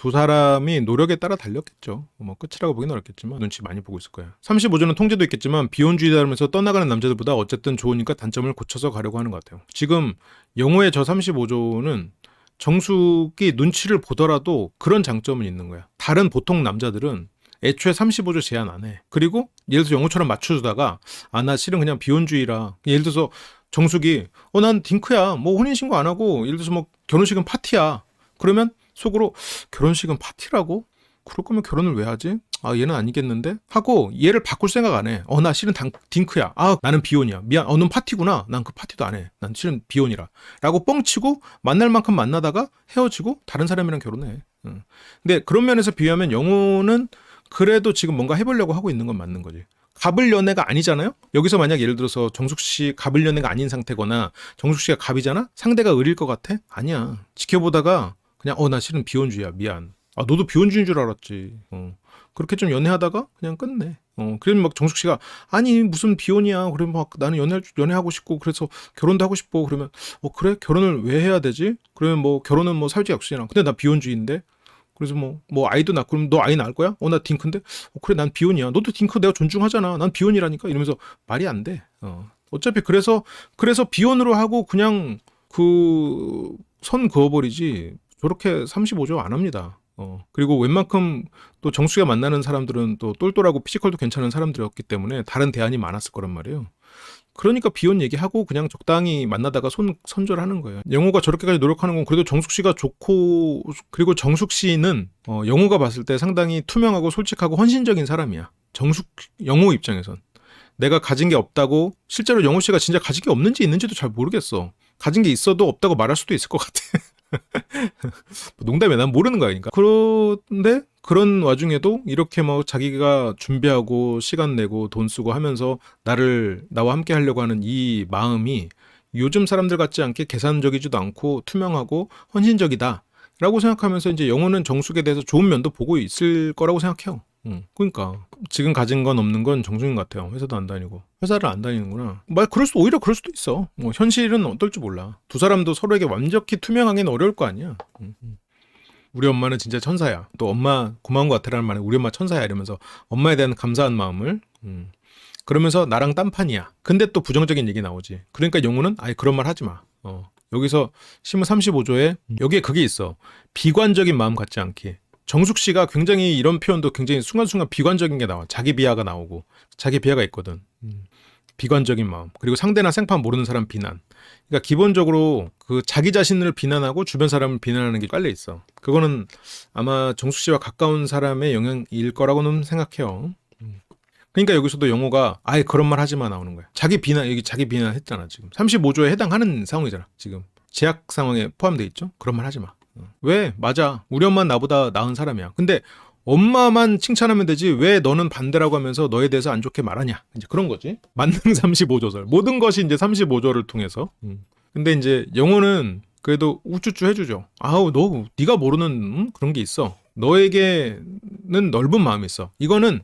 두 사람이 노력에 따라 달렸겠죠. 뭐 끝이라고 보기는 어렵겠지만 눈치 많이 보고 있을 거야. 35조는 통제도 있겠지만 비혼주의다면서 떠나가는 남자들보다 어쨌든 좋으니까 단점을 고쳐서 가려고 하는 것 같아요. 지금 영호의 저 35조는 정숙이 눈치를 보더라도 그런 장점은 있는 거야. 다른 보통 남자들은 애초에 35조 제한 안 해. 그리고 예를 들어서 영호처럼 맞춰주다가 나 실은 그냥 비혼주의라. 예를 들어서 정숙이 난 딩크야. 뭐 혼인신고 안 하고 예를 들어서 뭐 결혼식은 파티야. 그러면 속으로 결혼식은 파티라고? 그럴 거면 결혼을 왜 하지? 얘는 아니겠는데? 하고 얘를 바꿀 생각 안 해. 나 실은 딩크야. 나는 비혼이야. 미안. 넌 파티구나. 난 그 파티도 안 해. 난 실은 비혼이라. 라고 뻥치고 만날 만큼 만나다가 헤어지고 다른 사람이랑 결혼해. 근데 그런 면에서 비하면 영호는 그래도 지금 뭔가 해보려고 하고 있는 건 맞는 거지. 갑을 연애가 아니잖아요? 여기서 만약 예를 들어서 정숙 씨 갑을 연애가 아닌 상태거나 정숙 씨가 갑이잖아? 상대가 을일 것 같아? 아니야. 지켜보다가 그냥 나 실은 비혼주의야. 미안. 너도 비혼주의인 줄 알았지. 그렇게 좀 연애하다가 그냥 끝내. 그러면 막 정숙 씨가 아니 무슨 비혼이야. 그러면 막 나는 연애하고 싶고 그래서 결혼도 하고 싶고 그러면 그래? 결혼을 왜 해야 되지? 그러면 뭐 결혼은 뭐 사회적 약속이랑 근데 나 비혼주의인데 그래서 뭐 아이도 낳고 그럼 너 아이 낳을 거야? 나 딩크인데? 그래 난 비혼이야. 너도 딩크 내가 존중하잖아. 난 비혼이라니까 이러면서 말이 안 돼. 어차피 그래서 비혼으로 하고 그냥 그 선 그어버리지 저렇게 35조 안 합니다. 그리고 웬만큼 또 정수가 만나는 사람들은 또 똘똘하고 피지컬도 괜찮은 사람들이었기 때문에 다른 대안이 많았을 거란 말이에요. 그러니까 비혼 얘기하고 그냥 적당히 만나다가 선절하는 거예요. 영호가 저렇게까지 노력하는 건 그래도 정숙 씨가 좋고 그리고 정숙 씨는 영호가 봤을 때 상당히 투명하고 솔직하고 헌신적인 사람이야. 영호 입장에선. 내가 가진 게 없다고 실제로 영호 씨가 진짜 가진 게 없는지 있는지도 잘 모르겠어. 가진 게 있어도 없다고 말할 수도 있을 것 같아. 농담이야. 난 모르는 거야. 그러니까. 그런데 그런 와중에도 이렇게 자기가 준비하고 시간 내고 돈 쓰고 하면서 나와 함께 하려고 하는 이 마음이 요즘 사람들 같지 않게 계산적이지도 않고 투명하고 헌신적이다 라고 생각하면서 이제 영호는 정숙에 대해서 좋은 면도 보고 있을 거라고 생각해요. 그러니까 지금 가진 건 없는 건 정숙인 것 같아요. 회사도 안 다니고. 회사를 안 다니는구나. 오히려 그럴 수도 있어. 현실은 어떨지 몰라. 두 사람도 서로에게 완벽히 투명하기는 어려울 거 아니야. 우리 엄마는 진짜 천사야. 또 엄마 고마운 것 같아라는 말은 우리 엄마 천사야 이러면서 엄마에 대한 감사한 마음을 그러면서 나랑 딴판이야. 근데 또 부정적인 얘기 나오지. 그러니까 영호는 아예 그런 말 하지 마. 여기서 신문 35조에 여기에 그게 있어. 비관적인 마음 갖지 않기. 정숙 씨가 굉장히 이런 표현도 굉장히 순간순간 비관적인 게 나와. 자기 비하가 나오고. 자기 비하가 있거든. 비관적인 마음. 그리고 상대나 생판 모르는 사람 비난. 그러니까 기본적으로 그 자기 자신을 비난하고 주변 사람을 비난하는 게 깔려 있어. 그거는 아마 정숙 씨와 가까운 사람의 영향일 거라고는 생각해요. 그러니까 여기서도 영호가 아예 그런 말 하지 마 나오는 거야. 자기 비난 했잖아 지금. 35조에 해당하는 상황이잖아 지금. 제약 상황에 포함돼 있죠. 그런 말 하지 마. 왜? 맞아. 우리 엄마는 나보다 나은 사람이야. 근데 엄마만 칭찬하면 되지 왜 너는 반대라고 하면서 너에 대해서 안 좋게 말하냐. 이제 그런 거지. 만능 35조설. 모든 것이 이제 35조를 통해서. 근데 이제 영호는 그래도 우쭈쭈 해주죠. 네가 모르는 그런 게 있어. 너에게는 넓은 마음이 있어. 이거는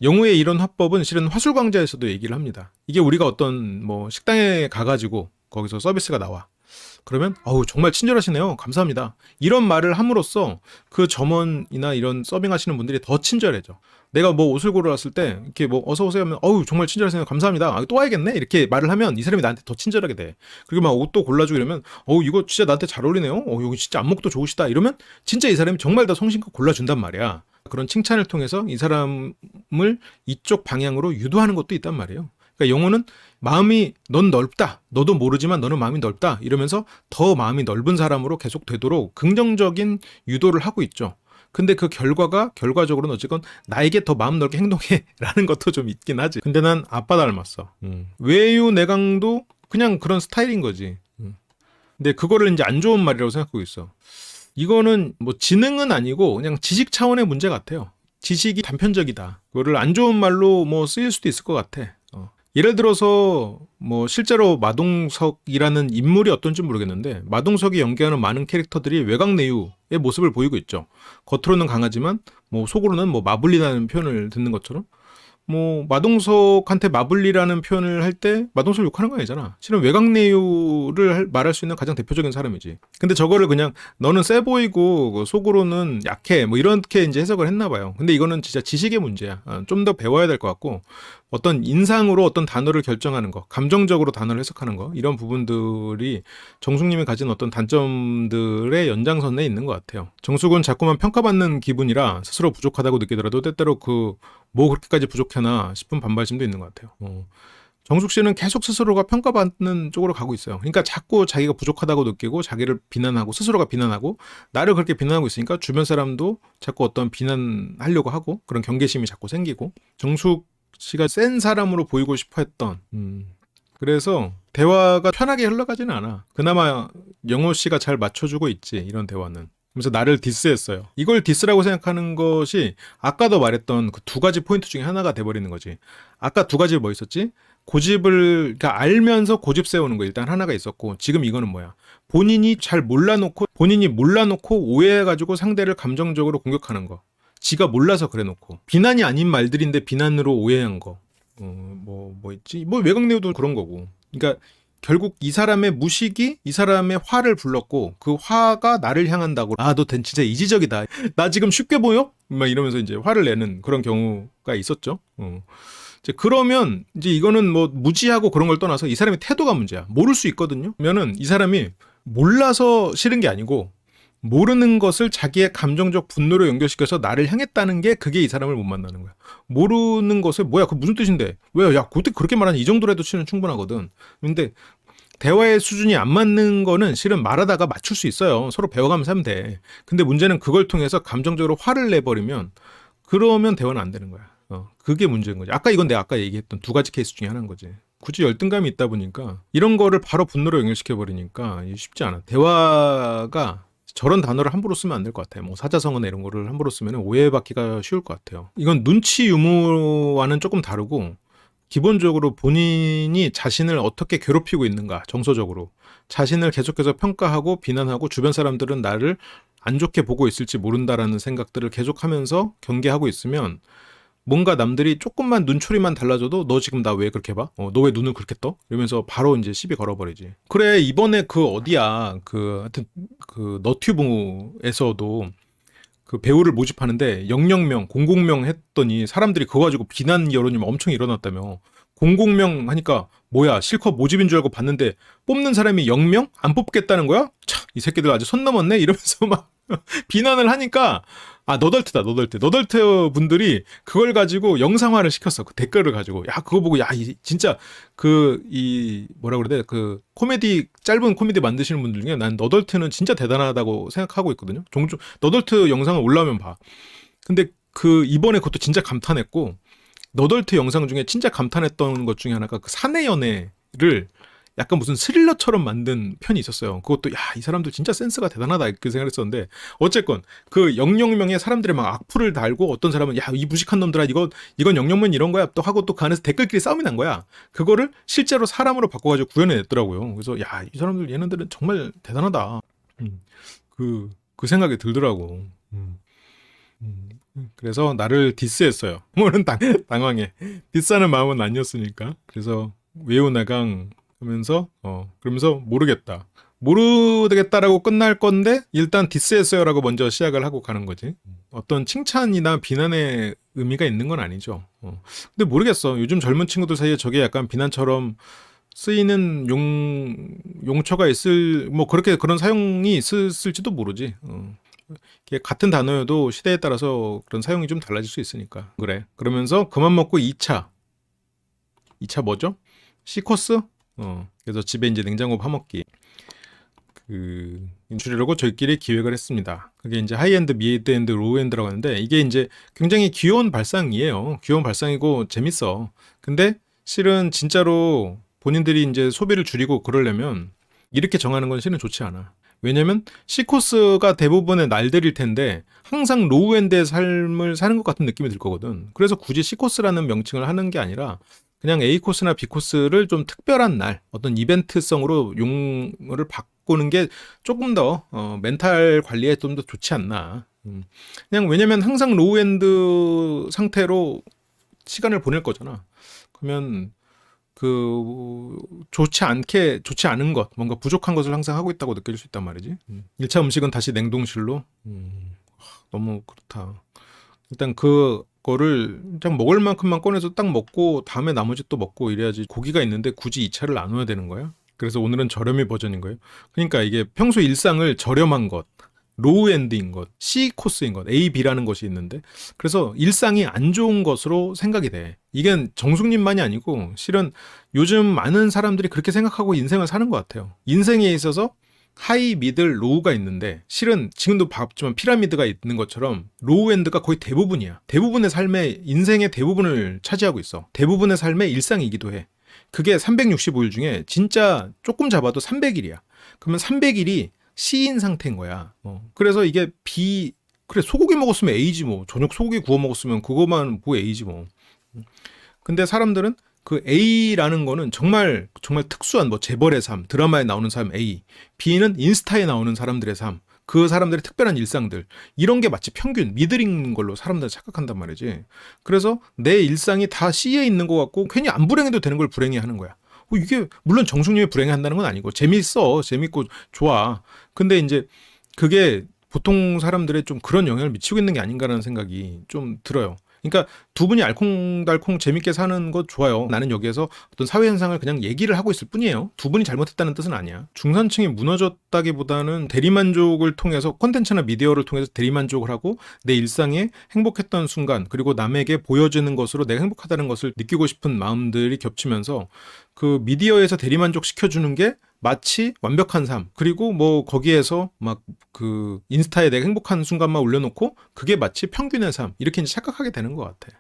영호의 이런 화법은 실은 화술광자에서도 얘기를 합니다. 이게 우리가 어떤 식당에 가가지고 거기서 서비스가 나와. 그러면 정말 친절하시네요. 감사합니다. 이런 말을 함으로써 그 점원이나 이런 서빙하시는 분들이 더 친절해져. 내가 옷을 고르러 왔을 때 이렇게 어서 오세요 하면 정말 친절하시네요. 감사합니다. 또 와야겠네. 이렇게 말을 하면 이 사람이 나한테 더 친절하게 돼. 그리고 옷도 골라주고 이러면 이거 진짜 나한테 잘 어울리네요. 여기 진짜 안목도 좋으시다. 이러면 진짜 이 사람이 정말 더 성심껏 골라준단 말이야. 그런 칭찬을 통해서 이 사람을 이쪽 방향으로 유도하는 것도 있단 말이에요. 그러니까 영호는 마음이 넌 넓다. 너도 모르지만 너는 마음이 넓다. 이러면서 더 마음이 넓은 사람으로 계속 되도록 긍정적인 유도를 하고 있죠. 근데 그 결과적으로는 어쨌건 나에게 더 마음 넓게 행동해 라는 것도 좀 있긴 하지. 근데 난 아빠 닮았어. 외유 내강도 그냥 그런 스타일인 거지. 근데 그거를 이제 안 좋은 말이라고 생각하고 있어. 이거는 지능은 아니고 그냥 지식 차원의 문제 같아요. 지식이 단편적이다. 그거를 안 좋은 말로 쓰일 수도 있을 것 같아. 예를 들어서 실제로 마동석이라는 인물이 어떤지 모르겠는데 마동석이 연기하는 많은 캐릭터들이 외곽내유의 모습을 보이고 있죠. 겉으로는 강하지만 속으로는 마블리다는 표현을 듣는 것처럼 뭐 마동석한테 마블리라는 표현을 할 때 마동석을 욕하는 거 아니잖아. 실은 외곽내유를 말할 수 있는 가장 대표적인 사람이지. 근데 저거를 그냥 너는 세 보이고 속으로는 약해 뭐 이렇게 이제 해석을 했나 봐요. 근데 이거는 진짜 지식의 문제야. 좀 더 배워야 될 것 같고 어떤 인상으로 어떤 단어를 결정하는 거, 감정적으로 단어를 해석하는 거 이런 부분들이 정숙님이 가진 어떤 단점들의 연장선에 있는 것 같아요. 정숙은 자꾸만 평가받는 기분이라 스스로 부족하다고 느끼더라도 때때로 뭐 그렇게까지 부족하나 싶은 반발심도 있는 것 같아요. 정숙 씨는 계속 스스로가 평가받는 쪽으로 가고 있어요. 그러니까 자꾸 자기가 부족하다고 느끼고 자기를 비난하고 스스로가 비난하고 나를 그렇게 비난하고 있으니까 주변 사람도 자꾸 어떤 비난하려고 하고 그런 경계심이 자꾸 생기고 정숙 씨가 센 사람으로 보이고 싶어 했던 그래서 대화가 편하게 흘러가지는 않아. 그나마 영호 씨가 잘 맞춰주고 있지 이런 대화는. 그래서 나를 디스했어요. 이걸 디스라고 생각하는 것이 아까도 말했던 그 두 가지 포인트 중에 하나가 돼버리는 거지. 아까 두 가지 뭐 있었지? 고집을 그러니까 알면서 고집 세우는 거 일단 하나가 있었고 지금 이거는 뭐야? 본인이 몰라놓고 오해해가지고 상대를 감정적으로 공격하는 거. 지가 몰라서 그래놓고 비난이 아닌 말들인데 비난으로 오해한 거. 뭐 있지? 뭐 외곽내용도 그런 거고. 그러니까 결국 이 사람의 무식이 이 사람의 화를 불렀고 그 화가 나를 향한다고 너 진짜 이지적이다. 나 지금 쉽게 보여? 막 이러면서 이제 화를 내는 그런 경우가 있었죠. 이제 그러면 이제 이거는 뭐 무지하고 그런 걸 떠나서 이 사람의 태도가 문제야. 모를 수 있거든요. 그러면은 이 사람이 몰라서 싫은 게 아니고 모르는 것을 자기의 감정적 분노로 연결시켜서 나를 향했다는 게 그게 이 사람을 못 만나는 거야. 모르는 것을 뭐야 그 무슨 뜻인데 왜요? 야 그때 그렇게 말하니 이 정도로 해도 치는 충분하거든. 근데 대화의 수준이 안 맞는 거는 실은 말하다가 맞출 수 있어요. 서로 배워가면서 하면 돼. 근데 문제는 그걸 통해서 감정적으로 화를 내버리면 그러면 대화는 안 되는 거야. 그게 문제인 거지. 이건 내가 아까 얘기했던 두 가지 케이스 중에 하나인 거지. 굳이 열등감이 있다 보니까 이런 거를 바로 분노로 연결시켜버리니까 쉽지 않아. 대화가 저런 단어를 함부로 쓰면 안 될 것 같아요. 뭐 사자성어나 이런 거를 함부로 쓰면 오해받기가 쉬울 것 같아요. 이건 눈치 유무와는 조금 다르고 기본적으로 본인이 자신을 어떻게 괴롭히고 있는가 정서적으로 자신을 계속해서 평가하고 비난하고 주변 사람들은 나를 안 좋게 보고 있을지 모른다라는 생각들을 계속하면서 경계하고 있으면 뭔가 남들이 조금만 눈초리만 달라져도 너 지금 나 왜 그렇게 봐? 너 왜 눈을 그렇게 떠? 이러면서 바로 이제 시비 걸어버리지. 그래 이번에 어디야 하여튼 너튜브에서도 그 배우를 모집하는데 00명, 00명 했더니 사람들이 그거 가지고 비난 여론이 엄청 일어났다며. 00명 하니까 뭐야 실컷 모집인 줄 알고 봤는데 뽑는 사람이 0명? 안 뽑겠다는 거야? 차, 이 새끼들 아주 선 넘었네? 이러면서 막 비난을 하니까 너덜트다. 너덜트 분들이 그걸 가지고 영상화를 시켰어. 그 댓글을 가지고. 그거 보고 진짜 뭐라 그래야 돼? 짧은 코미디 만드시는 분들 중에 난 너덜트는 진짜 대단하다고 생각하고 있거든요. 종종 너덜트 영상을 올라오면 봐. 근데 이번에 그것도 진짜 감탄했고 너덜트 영상 중에 진짜 감탄했던 것 중에 하나가 그 사내 연애를 약간 무슨 스릴러처럼 만든 편이 있었어요. 그것도 이 사람들 진짜 센스가 대단하다 그 생각을 했었는데 어쨌건 그 00명의 사람들이 막 악플을 달고 어떤 사람은 이 무식한 놈들아 이건 00명 이런 거야 또 하고 또 그 안에서 댓글끼리 싸움이 난 거야. 그거를 실제로 사람으로 바꿔가지고 구현해냈더라고요. 그래서 이 사람들 얘네들은 정말 대단하다. 그 생각이 들더라고. 그래서 나를 디스했어요. 오늘 당황해. 디스하는 마음은 아니었으니까. 그래서 외우나강 하면서 그러면서 모르겠다라고 끝날 건데 일단 디스했어요라고 먼저 시작을 하고 가는 거지. 어떤 칭찬이나 비난의 의미가 있는 건 아니죠. 근데 모르겠어. 요즘 젊은 친구들 사이에 저게 약간 비난처럼 쓰이는 용처가 있을 뭐 그런 사용이 있을지도 모르지. 같은 단어여도 시대에 따라서 그런 사용이 좀 달라질 수 있으니까. 그래. 그러면서 그만 먹고 2차 뭐죠? C코스? 그래서 집에 이제 냉장고 파먹기. 인출이라고 저희끼리 기획을 했습니다. 그게 이제 하이엔드, 미드엔드, 로우엔드라고 하는데 이게 이제 굉장히 귀여운 발상이에요. 귀여운 발상이고 재밌어. 근데 실은 진짜로 본인들이 이제 소비를 줄이고 그러려면 이렇게 정하는 건 실은 좋지 않아. 왜냐면 C코스가 대부분의 날들일 텐데 항상 로우엔드의 삶을 사는 것 같은 느낌이 들 거거든. 그래서 굳이 C코스라는 명칭을 하는 게 아니라 그냥 A코스나 B코스를 좀 특별한 날, 어떤 이벤트성으로 용어를 바꾸는 게 조금 더 멘탈 관리에 좀 더 좋지 않나. 그냥 왜냐면 항상 로우엔드 상태로 시간을 보낼 거잖아. 그러면 좋지 않은 것, 뭔가 부족한 것을 항상 하고 있다고 느껴질 수 있단 말이지. 1차 음식은 다시 냉동실로. 너무 그렇다. 일단 그거를 그냥 먹을 만큼만 꺼내서 딱 먹고 다음에 나머지 또 먹고 이래야지. 고기가 있는데 굳이 2차를 나눠야 되는 거야? 그래서 오늘은 저렴이 버전인 거예요. 그러니까 이게 평소 일상을 저렴한 것, 로우 엔드인 것, C 코스인 것, A, B라는 것이 있는데, 그래서 일상이 안 좋은 것으로 생각이 돼. 이게 정숙님만이 아니고 실은 요즘 많은 사람들이 그렇게 생각하고 인생을 사는 것 같아요. 인생에 있어서 하이, 미들, 로우가 있는데 실은 지금도 봤지만 피라미드가 있는 것처럼 로우 엔드가 거의 대부분이야. 대부분의 삶의 인생의 대부분을 차지하고 있어. 대부분의 삶의 일상이기도 해. 그게 365일 중에 진짜 조금 잡아도 300일이야. 그러면 300일이 C인 상태인 거야. 그래서 이게 그래, 소고기 먹었으면 A지 뭐. 저녁 소고기 구워 먹었으면 그거만 뭐 A지 뭐. 근데 사람들은 그 A라는 거는 정말 특수한 뭐 재벌의 삶, 드라마에 나오는 삶 A, B는 인스타에 나오는 사람들의 삶, 그 사람들의 특별한 일상들, 이런 게 마치 평균, 미들인 걸로 사람들은 착각한단 말이지. 그래서 내 일상이 다 C에 있는 것 같고 괜히 안 불행해도 되는 걸 불행해 하는 거야. 이게 물론 정숙님이 불행해 한다는 건 아니고 재밌어, 재밌고 좋아. 근데 이제 그게 보통 사람들의 좀 그런 영향을 미치고 있는 게 아닌가라는 생각이 좀 들어요. 그러니까 두 분이 알콩달콩 재밌게 사는 것 좋아요. 나는 여기에서 어떤 사회 현상을 그냥 얘기를 하고 있을 뿐이에요. 두 분이 잘못했다는 뜻은 아니야. 중산층이 무너졌다기보다는 대리만족을 통해서, 콘텐츠나 미디어를 통해서 대리만족을 하고 내 일상에 행복했던 순간, 그리고 남에게 보여지는 것으로 내가 행복하다는 것을 느끼고 싶은 마음들이 겹치면서 그 미디어에서 대리만족 시켜주는 게 마치 완벽한 삶, 그리고 뭐 거기에서 막 그 인스타에 내가 행복한 순간만 올려놓고 그게 마치 평균의 삶, 이렇게 이제 착각하게 되는 것 같아.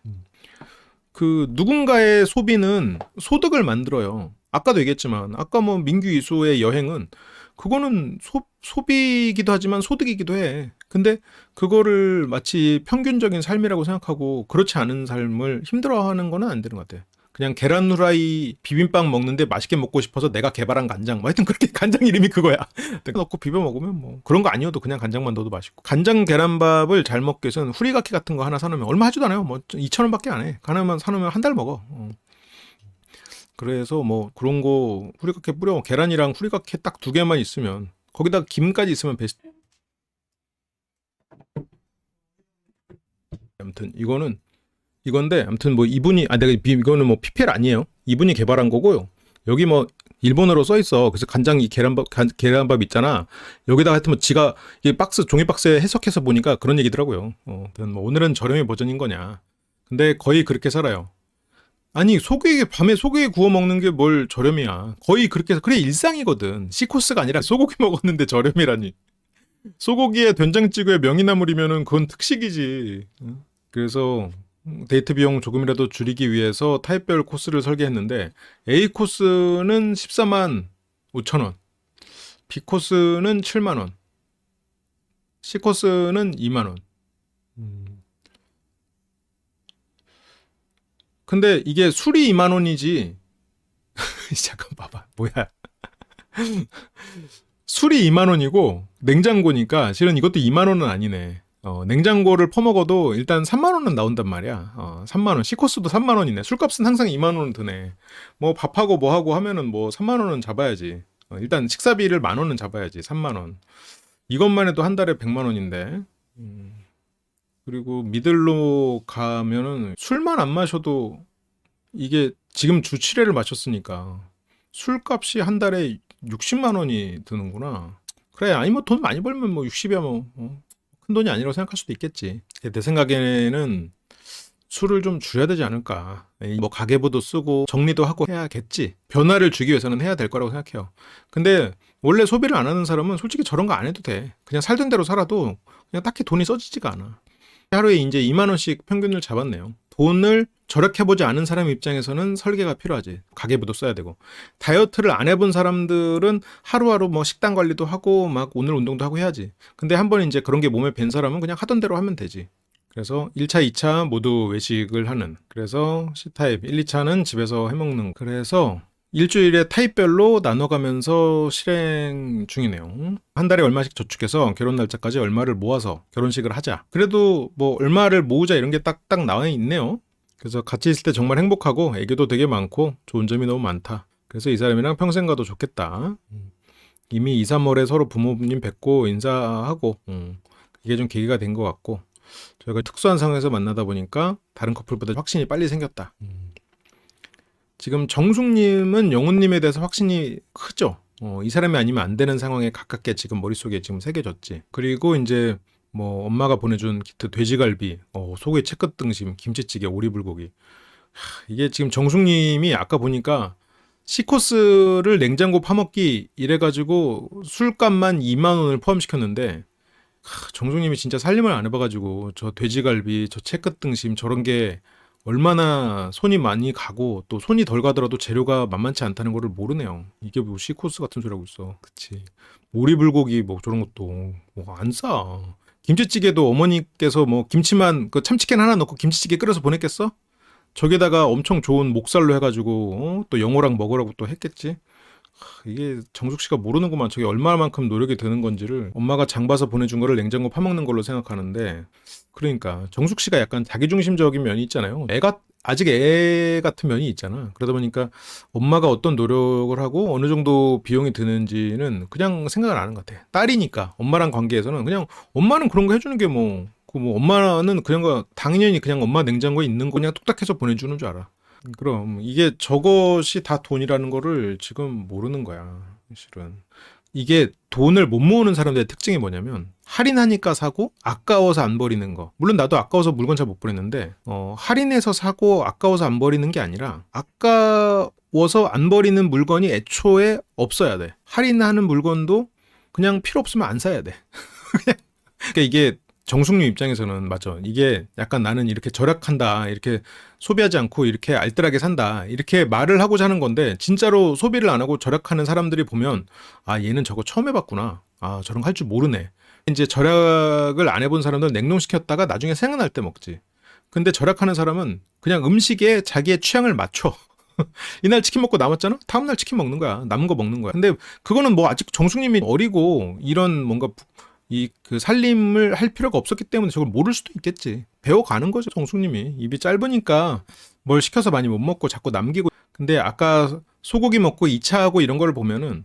그 누군가의 소비는 소득을 만들어요. 아까도 얘기했지만, 아까 뭐 민규 이수의 여행은 그거는 소비이기도 하지만 소득이기도 해. 근데 그거를 마치 평균적인 삶이라고 생각하고 그렇지 않은 삶을 힘들어하는 거는 안 되는 것 같아. 그냥 계란 후라이 비빔밥 먹는데 맛있게 먹고 싶어서 내가 개발한 간장, 뭐 하여튼 그렇게 간장 이름이 그거야. 넣고 비벼 먹으면 뭐 그런 거 아니어도 그냥 간장만 넣어도 맛있고. 간장 계란밥을 잘 먹기 위해서는 후리가케 같은 거 하나 사놓으면 얼마 하지도 않아요. 뭐 2,000원밖에 안 해. 하나만 사놓으면 한 달 먹어. 그래서 뭐 그런 거 후리가케 뿌려, 계란이랑 후리가케 딱 두 개만 있으면, 거기다 김까지 있으면 베스트. 아무튼 이건데, 아무튼 뭐 이분이, 이거는 뭐 PPL 아니에요. 이분이 개발한 거고요. 여기 뭐 일본어로 써 있어. 그래서 간장이 계란밥 있잖아. 여기다가 하여튼 뭐 지가 이 종이 박스에 해석해서 보니까 그런 얘기더라고요. 뭐 오늘은 저렴이 버전인 거냐. 근데 거의 그렇게 살아요. 아니, 밤에 소고기 구워 먹는 게 뭘 저렴이야. 거의 그렇게 해서, 그래, 일상이거든. C코스가 아니라 소고기 먹었는데 저렴이라니. 소고기에 된장찌개에 명이나물이면은 그건 특식이지. 그래서 데이트 비용 조금이라도 줄이기 위해서 타입별 코스를 설계했는데, A 코스는 14만 5천 원, B 코스는 7만 원, C 코스는 2만 원. 근데 이게 술이 2만 원이지. 잠깐 봐봐. 뭐야? 술이 2만 원이고 냉장고니까 실은 이것도 2만 원은 아니네. 냉장고를 퍼먹어도 일단 3만 원은 나온단 말이야. 3만 원. C코스도 3만 원이네. 술값은 항상 2만 원은 드네. 뭐 밥하고 뭐하고 하면은 뭐 3만 원은 잡아야지. 일단 식사비를 1만 원은 잡아야지. 3만 원. 이것만 해도 한 달에 100만 원인데. 그리고 미들로 가면은 술만 안 마셔도, 이게 지금 주 7회를 마셨으니까 술값이 한 달에 60만 원이 드는구나. 그래, 아니 뭐 돈 많이 벌면 뭐 60이야 뭐 큰 돈이 아니라고 생각할 수도 있겠지. 내 생각에는 술을 좀 줄여야 되지 않을까. 뭐 가계부도 쓰고 정리도 하고 해야겠지. 변화를 주기 위해서는 해야 될 거라고 생각해요. 근데 원래 소비를 안 하는 사람은 솔직히 저런 거 안 해도 돼. 그냥 살던 대로 살아도 그냥 딱히 돈이 써지지가 않아. 하루에 이제 2만 원씩 평균을 잡았네요. 돈을 절약해보지 않은 사람 입장에서는 설계가 필요하지. 가계부도 써야 되고. 다이어트를 안 해본 사람들은 하루하루 뭐 식단 관리도 하고 막 오늘 운동도 하고 해야지. 근데 한번 이제 그런 게 몸에 밴 사람은 그냥 하던 대로 하면 되지. 그래서 1차, 2차 모두 외식을 하는. 그래서 C타입, 1, 2차는 집에서 해먹는. 그래서 일주일에 타입별로 나눠가면서 실행 중이네요. 한 달에 얼마씩 저축해서 결혼 날짜까지 얼마를 모아서 결혼식을 하자. 그래도 뭐 얼마를 모으자 이런 게 딱딱 나와 있네요. 그래서 같이 있을 때 정말 행복하고 애교도 되게 많고 좋은 점이 너무 많다. 그래서 이 사람이랑 평생 가도 좋겠다. 이미 2, 3월에 서로 부모님 뵙고 인사하고 이게 좀 계기가 된 것 같고 저희가 특수한 상황에서 만나다 보니까 다른 커플보다 확신이 빨리 생겼다. 지금 정숙님은 영훈님에 대해서 확신이 크죠. 이 사람이 아니면 안 되는 상황에 가깝게 지금 머릿속에 지금 새겨졌지. 그리고 이제 뭐 엄마가 보내준 키트 돼지갈비, 소고기 채끝 등심, 김치찌개, 오리불고기. 이게 지금 정숙님이 아까 보니까 C코스를 냉장고 파먹기 이래가지고 술값만 2만 원을 포함시켰는데 정숙님이 진짜 살림을 안 해봐가지고 저 돼지갈비, 저 채끝 등심 저런 게 얼마나 손이 많이 가고 또 손이 덜 가더라도 재료가 만만치 않다는 거를 모르네요. 이게 뭐 C코스 같은 소리 하고 있어. 그치. 오리불고기 뭐 저런 것도 뭐 안 싸. 김치찌개도 어머니께서 뭐 김치만 그 참치캔 하나 넣고 김치찌개 끓여서 보냈겠어? 저기다가 엄청 좋은 목살로 해가지고 또 영호랑 먹으라고 또 했겠지. 이게 정숙 씨가 모르는구만. 저게 얼마만큼 노력이 드는 건지를 엄마가 장 봐서 보내준 거를 냉장고 파먹는 걸로 생각하는데 그러니까 정숙 씨가 약간 자기중심적인 면이 있잖아요. 애가 아직 애 같은 면이 있잖아. 그러다 보니까 엄마가 어떤 노력을 하고 어느 정도 비용이 드는지는 그냥 생각을 안 하는 것 같아. 딸이니까 엄마랑 관계에서는 그냥 엄마는 그런 거 해주는 게 뭐 엄마는 그냥 당연히 그냥 엄마 냉장고에 있는 거 그냥 뚝딱 해서 보내주는 줄 알아. 그럼 이게 저것이 다 돈이라는 거를 지금 모르는 거야. 실은 이게 돈을 못 모으는 사람들의 특징이 뭐냐면 할인하니까 사고 아까워서 안 버리는 거. 물론 나도 아까워서 물건 잘 못 버리는데 할인해서 사고 아까워서 안 버리는 게 아니라 아까워서 안 버리는 물건이 애초에 없어야 돼. 할인하는 물건도 그냥 필요 없으면 안 사야 돼. 그러니까 이게 정숙님 입장에서는 맞죠. 이게 약간 나는 이렇게 절약한다, 이렇게 소비하지 않고 이렇게 알뜰하게 산다, 이렇게 말을 하고자 하는 건데 진짜로 소비를 안 하고 절약하는 사람들이 보면 아 얘는 저거 처음 해봤구나. 아 저런 거 할 줄 모르네. 이제 절약을 안 해본 사람들은 냉동시켰다가 나중에 생각날 때 먹지. 근데 절약하는 사람은 그냥 음식에 자기의 취향을 맞춰. 이날 치킨 먹고 남았잖아? 다음날 치킨 먹는 거야. 남은 거 먹는 거야. 근데 그거는 뭐 아직 정숙님이 어리고 이런 뭔가 그 살림을 할 필요가 없었기 때문에 저걸 모를 수도 있겠지. 배워가는 거죠, 정숙님이. 입이 짧으니까 뭘 시켜서 많이 못 먹고 자꾸 남기고. 근데 아까 소고기 먹고 2차 하고 이런 거를 보면은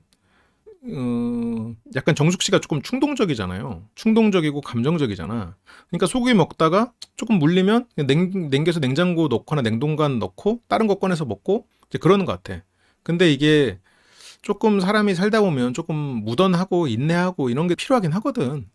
약간 정숙 씨가 조금 충동적이잖아요. 충동적이고 감정적이잖아. 그러니까 소고기 먹다가 조금 물리면 냉겨서 냉장고 넣거나 냉동관 넣고 다른 거 꺼내서 먹고 이제 그러는 것 같아. 근데 이게 조금 사람이 살다 보면 조금 무던하고 인내하고 이런 게 필요하긴 하거든.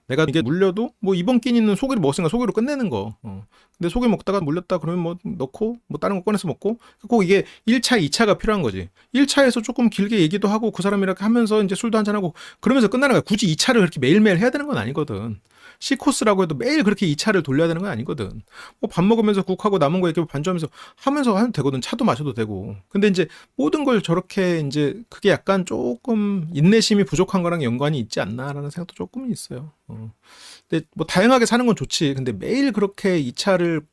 내가 이게 물려도 뭐 이번 끼니는 소고기를 먹었으니까 소고기로 끝내는 거. 근데 소고기 먹다가 물렸다 그러면 뭐 넣고 뭐 다른 거 꺼내서 먹고 꼭 이게 1차, 2차가 필요한 거지. 1차에서 조금 길게 얘기도 하고 그 사람이랑 하면서 이제 술도 한잔하고 그러면서 끝나는 거야. 굳이 2차를 그렇게 매일매일 해야 되는 건 아니거든. C코스라고 해도 매일 그렇게 2차를 돌려야 되는 건 아니거든. 뭐 밥 먹으면서 국하고 남은 거 이렇게 반주하면서 하면서 하면 되거든. 차도 마셔도 되고. 근데 이제 모든 걸 저렇게 이제 그게 약간 조금 인내심이 부족한 거랑 연관이 있지 않나라는 생각도 조금 있어요. 근데 뭐 다양하게 사는 건 좋지. 근데 매일 그렇게 2차를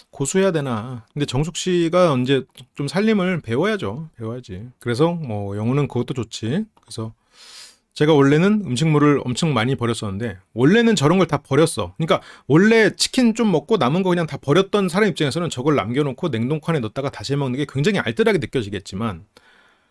고수해야 되나. 근데 정숙 씨가 이제 좀 살림을 배워야죠. 배워야지. 그래서 뭐 영우는 그것도 좋지. 그래서 제가 원래는 음식물을 엄청 많이 버렸었는데 원래는 저런 걸 다 버렸어. 그러니까 원래 치킨 좀 먹고 남은 거 그냥 다 버렸던 사람 입장에서는 저걸 남겨놓고 냉동칸에 넣었다가 다시 먹는 게 굉장히 알뜰하게 느껴지겠지만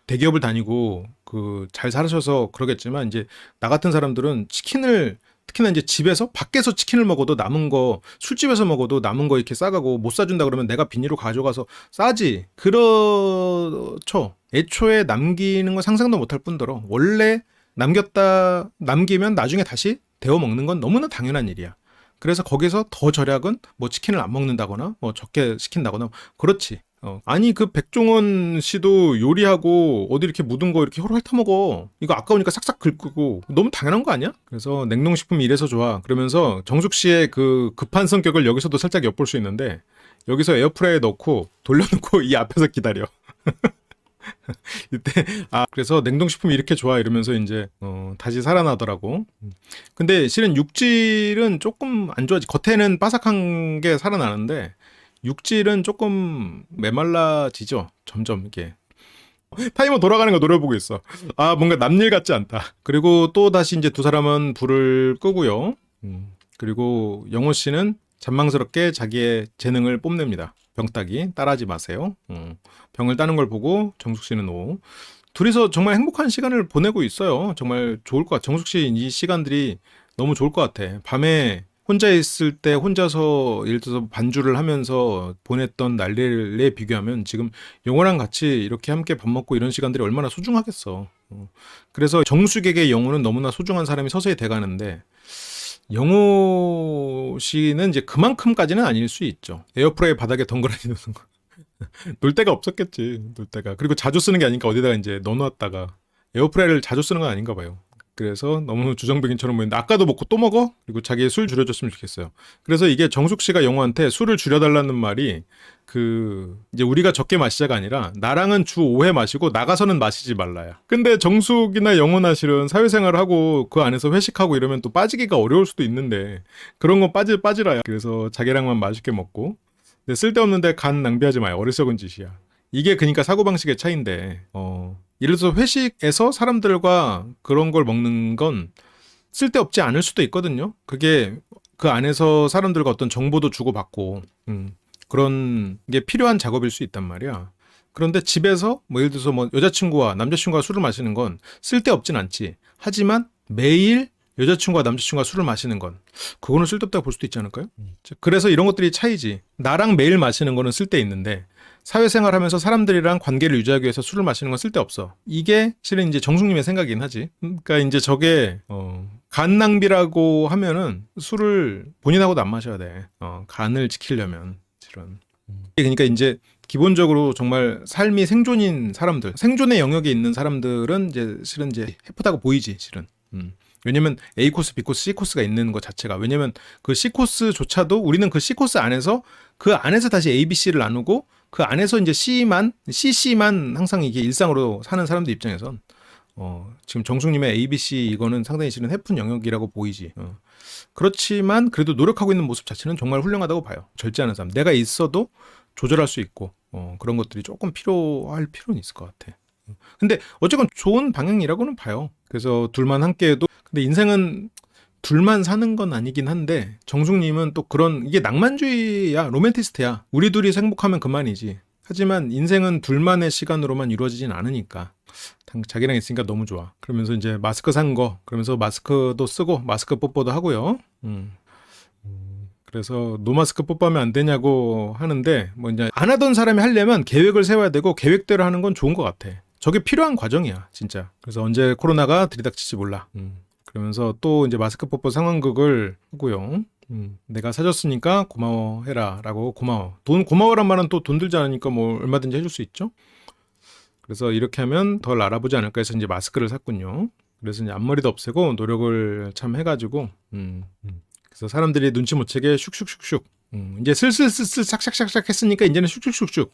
대기업을 다니고 그 잘 살으셔서 그러겠지만 이제 나 같은 사람들은 치킨을 특히나 이제 집에서 밖에서 치킨을 먹어도 남은 거 술집에서 먹어도 남은 거 이렇게 싸가고 못 사준다 그러면 내가 비닐로 가져가서 싸지. 그렇죠. 애초에 남기는 건 상상도 못할 뿐더러 원래 남기면 나중에 다시 데워 먹는 건 너무나 당연한 일이야. 그래서 거기서 더 절약은 뭐 치킨을 안 먹는다거나 뭐 적게 시킨다거나 그렇지. 아니 그 백종원 씨도 요리하고 어디 이렇게 묻은 거 이렇게 홀홀 타먹어. 이거 아까우니까 싹싹 긁고 너무 당연한 거 아니야? 그래서 냉동식품이 이래서 좋아. 그러면서 정숙 씨의 그 급한 성격을 여기서도 살짝 엿볼 수 있는데 여기서 에어프라이에 넣고 돌려놓고 이 앞에서 기다려. 이때 그래서 냉동식품이 이렇게 좋아 이러면서 이제 다시 살아나더라고. 근데 실은 육질은 조금 안 좋아지. 겉에는 바삭한 게 살아나는데 육질은 조금 메말라지죠. 점점 이게. 타이머 돌아가는 거 노려보고 있어. 뭔가 남일 같지 않다. 그리고 또 다시 이제 두 사람은 불을 끄고요. 그리고 영호 씨는 잔망스럽게 자기의 재능을 뽐냅니다. 병 따기 따라하지 마세요. 병을 따는 걸 보고 정숙 씨는 O. 둘이서 정말 행복한 시간을 보내고 있어요. 정말 좋을 것 같아. 정숙 씨 이 시간들이 너무 좋을 것 같아. 밤에 혼자 있을 때 혼자서 예를 들어서 반주를 하면서 보냈던 날들에 비교하면 지금 영호랑 같이 이렇게 함께 밥 먹고 이런 시간들이 얼마나 소중하겠어. 그래서 정숙에게 영호는 너무나 소중한 사람이 서서히 돼가는데 영호 씨는 이제 그만큼까지는 아닐 수 있죠. 에어프라이 바닥에 덩그러니 놓는 거. 놀 데가 없었겠지. 놀 데가. 그리고 자주 쓰는 게 아니니까 어디다가 이제 넣어놨다가 에어프라이를 자주 쓰는 건 아닌가 봐요. 그래서 너무 주정뱅이처럼 보이는데 아까도 먹고 또 먹어? 그리고 자기 술 줄여줬으면 좋겠어요. 그래서 이게 정숙 씨가 영호한테 술을 줄여달라는 말이 이제 우리가 적게 마시자가 아니라 나랑은 주 5회 마시고 나가서는 마시지 말라야. 근데 정숙이나 영호나 실은 사회생활을 하고 그 안에서 회식하고 이러면 또 빠지기가 어려울 수도 있는데 그런 건 빠지라야. 그래서 자기랑만 맛있게 먹고 근데 쓸데없는데 간 낭비하지 마요. 어리석은 짓이야. 이게 그러니까 사고방식의 차이인데 예를 들어서 회식에서 사람들과 그런 걸 먹는 건 쓸데없지 않을 수도 있거든요. 그게 그 안에서 사람들과 어떤 정보도 주고받고 그런 게 필요한 작업일 수 있단 말이야. 그런데 집에서 뭐 예를 들어서 뭐 여자친구와 남자친구가 술을 마시는 건 쓸데없진 않지. 하지만 매일 여자친구와 남자친구가 술을 마시는 건 그거는 쓸데없다고 볼 수도 있지 않을까요? 그래서 이런 것들이 차이지. 나랑 매일 마시는 거는 쓸데 있는데 사회생활하면서 사람들이랑 관계를 유지하기 위해서 술을 마시는 건 쓸데없어. 이게 실은 이제 정숙님의 생각이긴 하지. 그러니까 이제 저게 간 낭비라고 하면은 술을 본인하고도 안 마셔야 돼. 간을 지키려면 실은. 그러니까 이제 기본적으로 정말 삶이 생존인 사람들, 생존의 영역에 있는 사람들은 이제 실은 이제 해프다고 보이지 실은. 왜냐면 A 코스, B 코스, C 코스가 있는 것 자체가 왜냐면 그 C 코스조차도 우리는 그 C 코스 안에서 그 안에서 다시 A, B, C를 나누고 그 안에서 이제 CC만 항상 이게 일상으로 사는 사람들 입장에선 지금 정숙님의 A, B, C 이거는 상당히 실은 해픈 영역이라고 보이지. 그렇지만 그래도 노력하고 있는 모습 자체는 정말 훌륭하다고 봐요. 절제하는 사람. 내가 있어도 조절할 수 있고 그런 것들이 조금 필요할 필요는 있을 것 같아. 근데 어쨌건 좋은 방향이라고는 봐요. 그래서 둘만 함께해도 근데 인생은 둘만 사는 건 아니긴 한데 정숙님은 또 그런 이게 낭만주의야 로맨티스트야. 우리 둘이 행복하면 그만이지. 하지만 인생은 둘만의 시간으로만 이루어지진 않으니까 자기랑 있으니까 너무 좋아. 그러면서 이제 마스크 산 거 그러면서 마스크도 쓰고 마스크 뽀뽀도 하고요. 그래서 노마스크 뽀뽀하면 안 되냐고 하는데 뭐 이제 안 하던 사람이 하려면 계획을 세워야 되고 계획대로 하는 건 좋은 것 같아. 저게 필요한 과정이야 진짜. 그래서 언제 코로나가 들이닥칠지 몰라. 그러면서 또 이제 마스크 뽀뽀 상황극을 하고요. 내가 사줬으니까 고마워해라 라고 고마워. 고마워란 말은 또 돈 들지 않으니까 뭐 얼마든지 해줄 수 있죠. 그래서 이렇게 하면 덜 알아보지 않을까 해서 이제 마스크를 샀군요. 그래서 이제 앞머리도 없애고 노력을 참 해가지고 그래서 사람들이 눈치 못 채게 슉슉슉슉 이제 슬슬슬슬 싹싹싹싹 했으니까 이제는 슉슉슉슉.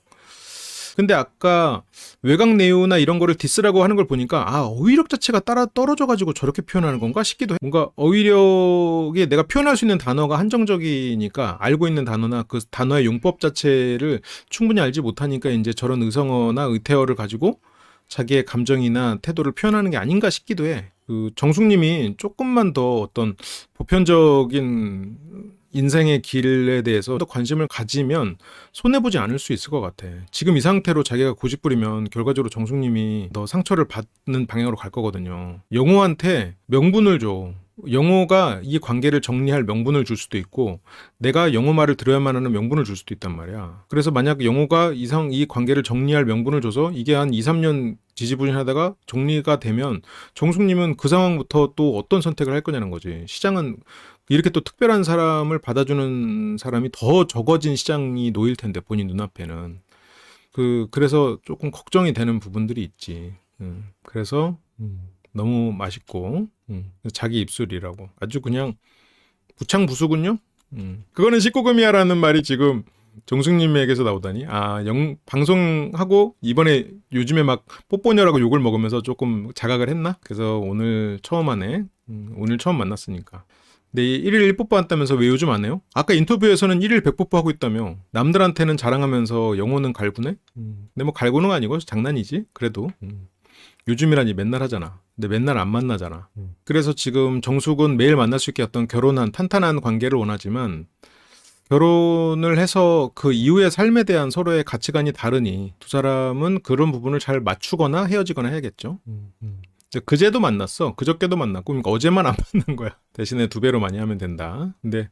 근데 아까 외곽 내유나 이런 거를 디스라고 하는 걸 보니까 어휘력 자체가 따라 떨어져가지고 저렇게 표현하는 건가 싶기도 해. 뭔가 어휘력이 내가 표현할 수 있는 단어가 한정적이니까 알고 있는 단어나 그 단어의 용법 자체를 충분히 알지 못하니까 이제 저런 의성어나 의태어를 가지고 자기의 감정이나 태도를 표현하는 게 아닌가 싶기도 해. 그 정숙님이 조금만 더 어떤 보편적인 인생의 길에 대해서 더 관심을 가지면 손해보지 않을 수 있을 것 같아. 지금 이 상태로 자기가 고집부리면 결과적으로 정숙님이 더 상처를 받는 방향으로 갈 거거든요. 영호한테 명분을 줘. 영호가 이 관계를 정리할 명분을 줄 수도 있고 내가 영호 말을 들어야만 하는 명분을 줄 수도 있단 말이야. 그래서 만약 영호가 이 관계를 정리할 명분을 줘서 이게 한 2, 3년 지지부진하다가 정리가 되면 정숙님은 그 상황부터 또 어떤 선택을 할 거냐는 거지. 시장은 이렇게 또 특별한 사람을 받아주는 사람이 더 적어진 시장이 놓일 텐데 본인 눈앞에는 그래서 조금 걱정이 되는 부분들이 있지. 그래서 너무 맛있고 자기 입술이라고 아주 그냥 부창부수군요. 그거는 19금이야라는 말이 지금 정숙님에게서 나오다니 방송하고 이번에 요즘에 막 뽀뽀녀라고 욕을 먹으면서 조금 자각을 했나? 그래서 오늘 처음 하네. 오늘 처음 만났으니까. 근데 1일 1뽀뽀 한다면서 왜 요즘 안 해요? 아까 인터뷰에서는 1일 100뽀뽀 하고 있다며. 남들한테는 자랑하면서 영호는 갈구네? 근데 뭐 갈구는 거 아니고 장난이지. 그래도 요즘이라니 맨날 하잖아. 근데 맨날 안 만나잖아. 그래서 지금 정숙은 매일 만날 수 있게 어떤 결혼한 탄탄한 관계를 원하지만 결혼을 해서 그 이후의 삶에 대한 서로의 가치관이 다르니 두 사람은 그런 부분을 잘 맞추거나 헤어지거나 해야겠죠. 그제도 만났어. 그저께도 만났고, 그러니까 어제만 안 만난 거야. 대신에 2배로 많이 하면 된다. 근데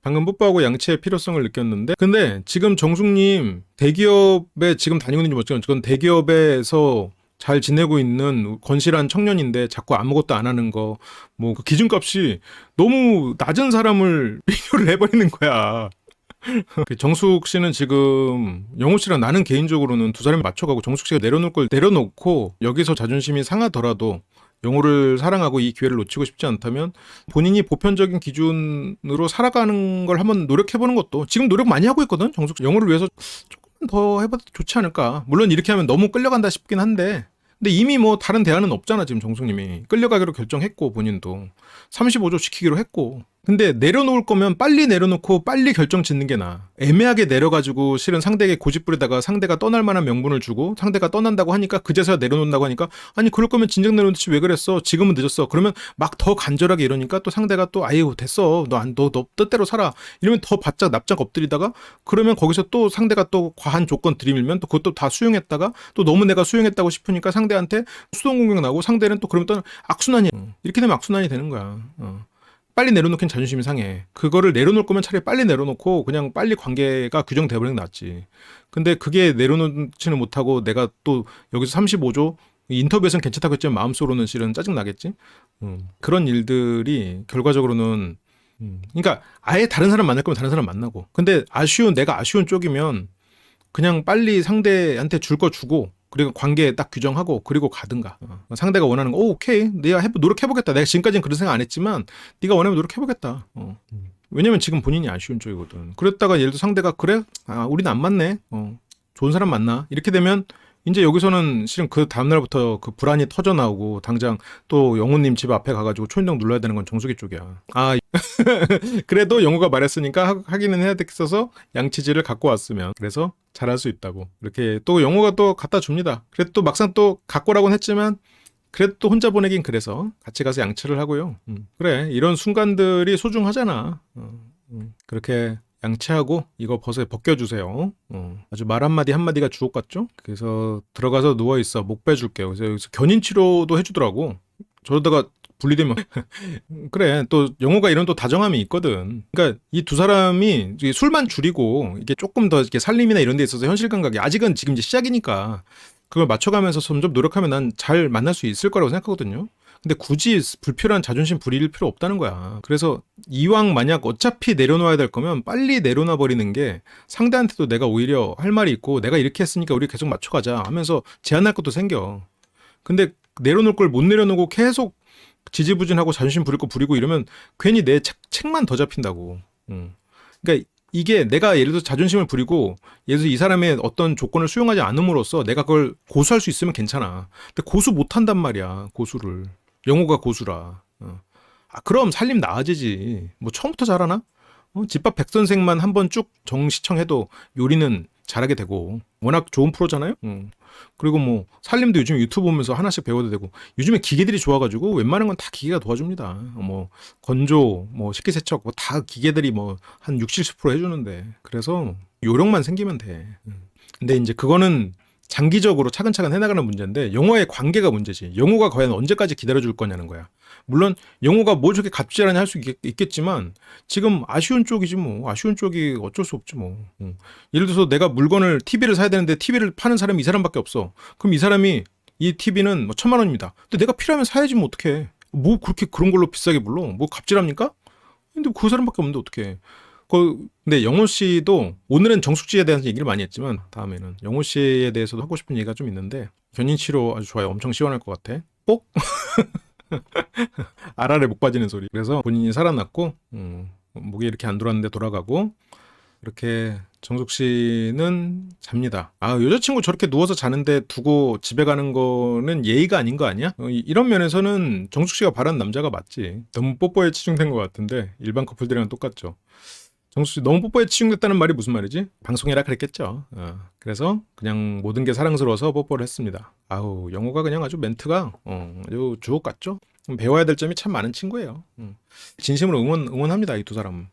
방금 뽀뽀하고 양치의 필요성을 느꼈는데, 근데 지금 정숙님 대기업에 지금 다니고 있는지 모르지만 그건 대기업에서 잘 지내고 있는 건실한 청년인데 자꾸 아무것도 안 하는 거, 뭐 그 기준값이 너무 낮은 사람을 비교를 해버리는 거야. 그 정숙 씨는 지금 영호 씨랑 나는 개인적으로는 두 사람이 맞춰가고 정숙 씨가 내려놓을 걸 내려놓고 여기서 자존심이 상하더라도 영호를 사랑하고 이 기회를 놓치고 싶지 않다면 본인이 보편적인 기준으로 살아가는 걸 한번 노력해보는 것도, 지금 노력 많이 하고 있거든. 정숙 씨 영호를 위해서 조금 더 해봐도 좋지 않을까. 물론 이렇게 하면 너무 끌려간다 싶긴 한데, 근데 이미 뭐 다른 대안은 없잖아. 지금 정숙님이 끌려가기로 결정했고 본인도 35조 시키기로 했고. 근데 내려놓을 거면 빨리 내려놓고 빨리 결정 짓는 게 나아. 애매하게 내려가지고 실은 상대에게 고집 부리다가 상대가 떠날 만한 명분을 주고 상대가 떠난다고 하니까 그제서야 내려놓는다고 하니까, 아니 그럴 거면 진작 내려놓지 왜 그랬어, 지금은 늦었어, 그러면 막 더 간절하게 이러니까 또 상대가 또 아유 됐어, 너 뜻대로 살아 이러면 더 바짝 납작 엎드리다가, 그러면 거기서 또 상대가 또 과한 조건 들이밀면 또 그것도 다 수용했다가 또 너무 내가 수용했다고 싶으니까 상대한테 수동 공격 나고, 상대는 또 그러면 또 악순환이, 이렇게 되면 악순환이 되는 거야. 빨리 내려놓긴 자존심이 상해. 그거를 내려놓을 거면 차라리 빨리 내려놓고 그냥 빨리 관계가 규정돼버리는 게 낫지. 근데 그게 내려놓지는 못하고 내가 또 여기서 35조 인터뷰에서는 괜찮다고 했지만 마음속으로는 실은 짜증나겠지. 그런 일들이 결과적으로는, 그러니까 아예 다른 사람 만날 거면 다른 사람 만나고, 근데 내가 아쉬운 쪽이면 그냥 빨리 상대한테 줄 거 주고, 그리고 관계 딱 규정하고 그리고 가든가. 상대가 원하는 거 오케이 내가 노력해보겠다, 내가 지금까지는 그런 생각 안 했지만 네가 원하면 노력해보겠다. 왜냐면 지금 본인이 아쉬운 쪽이거든. 그랬다가 예를 들어 상대가 그래? 우리는 안 맞네, 좋은 사람 만나, 이렇게 되면 이제 여기서는 실은 그 다음날부터 그 불안이 터져 나오고 당장 또 영호님 집 앞에 가가지고 초인종 눌러야 되는 건 정수기 쪽이야. 그래도 영호가 말했으니까 하기는 해야 됐어서 양치질을 갖고 왔으면 그래서 잘할 수 있다고, 이렇게 또 영호가 또 갖다 줍니다. 그래도 또 막상 또 갖고 오라고는 했지만 그래도 또 혼자 보내긴 그래서 같이 가서 양치를 하고요. 그래, 이런 순간들이 소중하잖아. 그렇게 양치하고 이거 벗겨주세요. 아주 말 한마디 한마디가 주옥 같죠? 그래서 들어가서 누워있어, 목 빼줄게요. 그래서 여기서 견인치료도 해주더라고. 저러다가 분리되면 그래, 또 영호가 이런 또 다정함이 있거든. 그러니까 이 두 사람이 술만 줄이고 이게 조금 더 이렇게 살림이나 이런 데 있어서 현실 감각이 아직은 지금 이제 시작이니까 그걸 맞춰가면서 점점 노력하면 난 잘 만날 수 있을 거라고 생각하거든요. 근데 굳이 불필요한 자존심 부릴 필요 없다는 거야. 그래서 이왕 만약 어차피 내려놓아야 될 거면 빨리 내려놔 버리는 게 상대한테도 내가 오히려 할 말이 있고, 내가 이렇게 했으니까 우리 계속 맞춰가자 하면서 제안할 것도 생겨. 근데 내려놓을 걸 못 내려놓고 계속 지지부진하고 자존심 부릴 거 부리고 이러면 괜히 내 책만 더 잡힌다고. 그러니까 이게 내가 예를 들어서 자존심을 부리고 예를 들어서 이 사람의 어떤 조건을 수용하지 않음으로써 내가 그걸 고수할 수 있으면 괜찮아. 근데 고수 못 한단 말이야, 고수를. 영호가 고수라. 그럼 살림 나아지지. 뭐 처음부터 잘하나? 집밥 백선생만 한번 쭉 정시청해도 요리는 잘하게 되고, 워낙 좋은 프로잖아요. 그리고 뭐 살림도 요즘 유튜브 보면서 하나씩 배워도 되고, 요즘에 기계들이 좋아가지고 웬만한 건 다 기계가 도와줍니다. 뭐 건조, 뭐 식기세척, 뭐 다 기계들이 뭐 한 60, 70% 해주는데, 그래서 요령만 생기면 돼. 근데 이제 그거는 장기적으로 차근차근 해나가는 문제인데, 영호와의 관계가 문제지. 영호가 과연 언제까지 기다려줄 거냐는 거야. 물론 영호가 뭐 저렇게 갑질하냐 할 수 있겠지만 지금 아쉬운 쪽이지 뭐. 아쉬운 쪽이 어쩔 수 없지 뭐. 예를 들어서 내가 물건을 TV를 사야 되는데 TV를 파는 사람이 이 사람밖에 없어. 그럼 이 사람이 이 TV는 뭐 1,000만 원입니다. 근데 내가 필요하면 사야지 뭐. 어떡해. 뭐 그렇게 그런 걸로 비싸게 불러? 뭐 갑질합니까? 근데 그 사람밖에 없는데 어떡해. 근데 영호 씨도 오늘은 정숙 씨에 대한 얘기를 많이 했지만 다음에는 영호 씨에 대해서도 하고 싶은 얘기가 좀 있는데, 견인 치료 아주 좋아요. 엄청 시원할 것 같아. 뽁? 알알에 목 빠지는 소리. 그래서 본인이 살아났고, 목이 이렇게 안 돌았는데 돌아가고, 이렇게 정숙 씨는 잡니다. 여자친구 저렇게 누워서 자는데 두고 집에 가는 거는 예의가 아닌 거 아니야? 이런 면에서는 정숙 씨가 바란 남자가 맞지. 너무 뽀뽀에 치중된 것 같은데 일반 커플들이랑 똑같죠. 정수 씨 너무 뽀뽀에 치중됐다는 말이 무슨 말이지? 방송이라 그랬겠죠. 그래서 그냥 모든 게 사랑스러워서 뽀뽀를 했습니다. 영호가 그냥 아주 멘트가 아주 주옥 같죠? 배워야 될 점이 참 많은 친구예요. 진심으로 응원합니다, 이 두 사람은.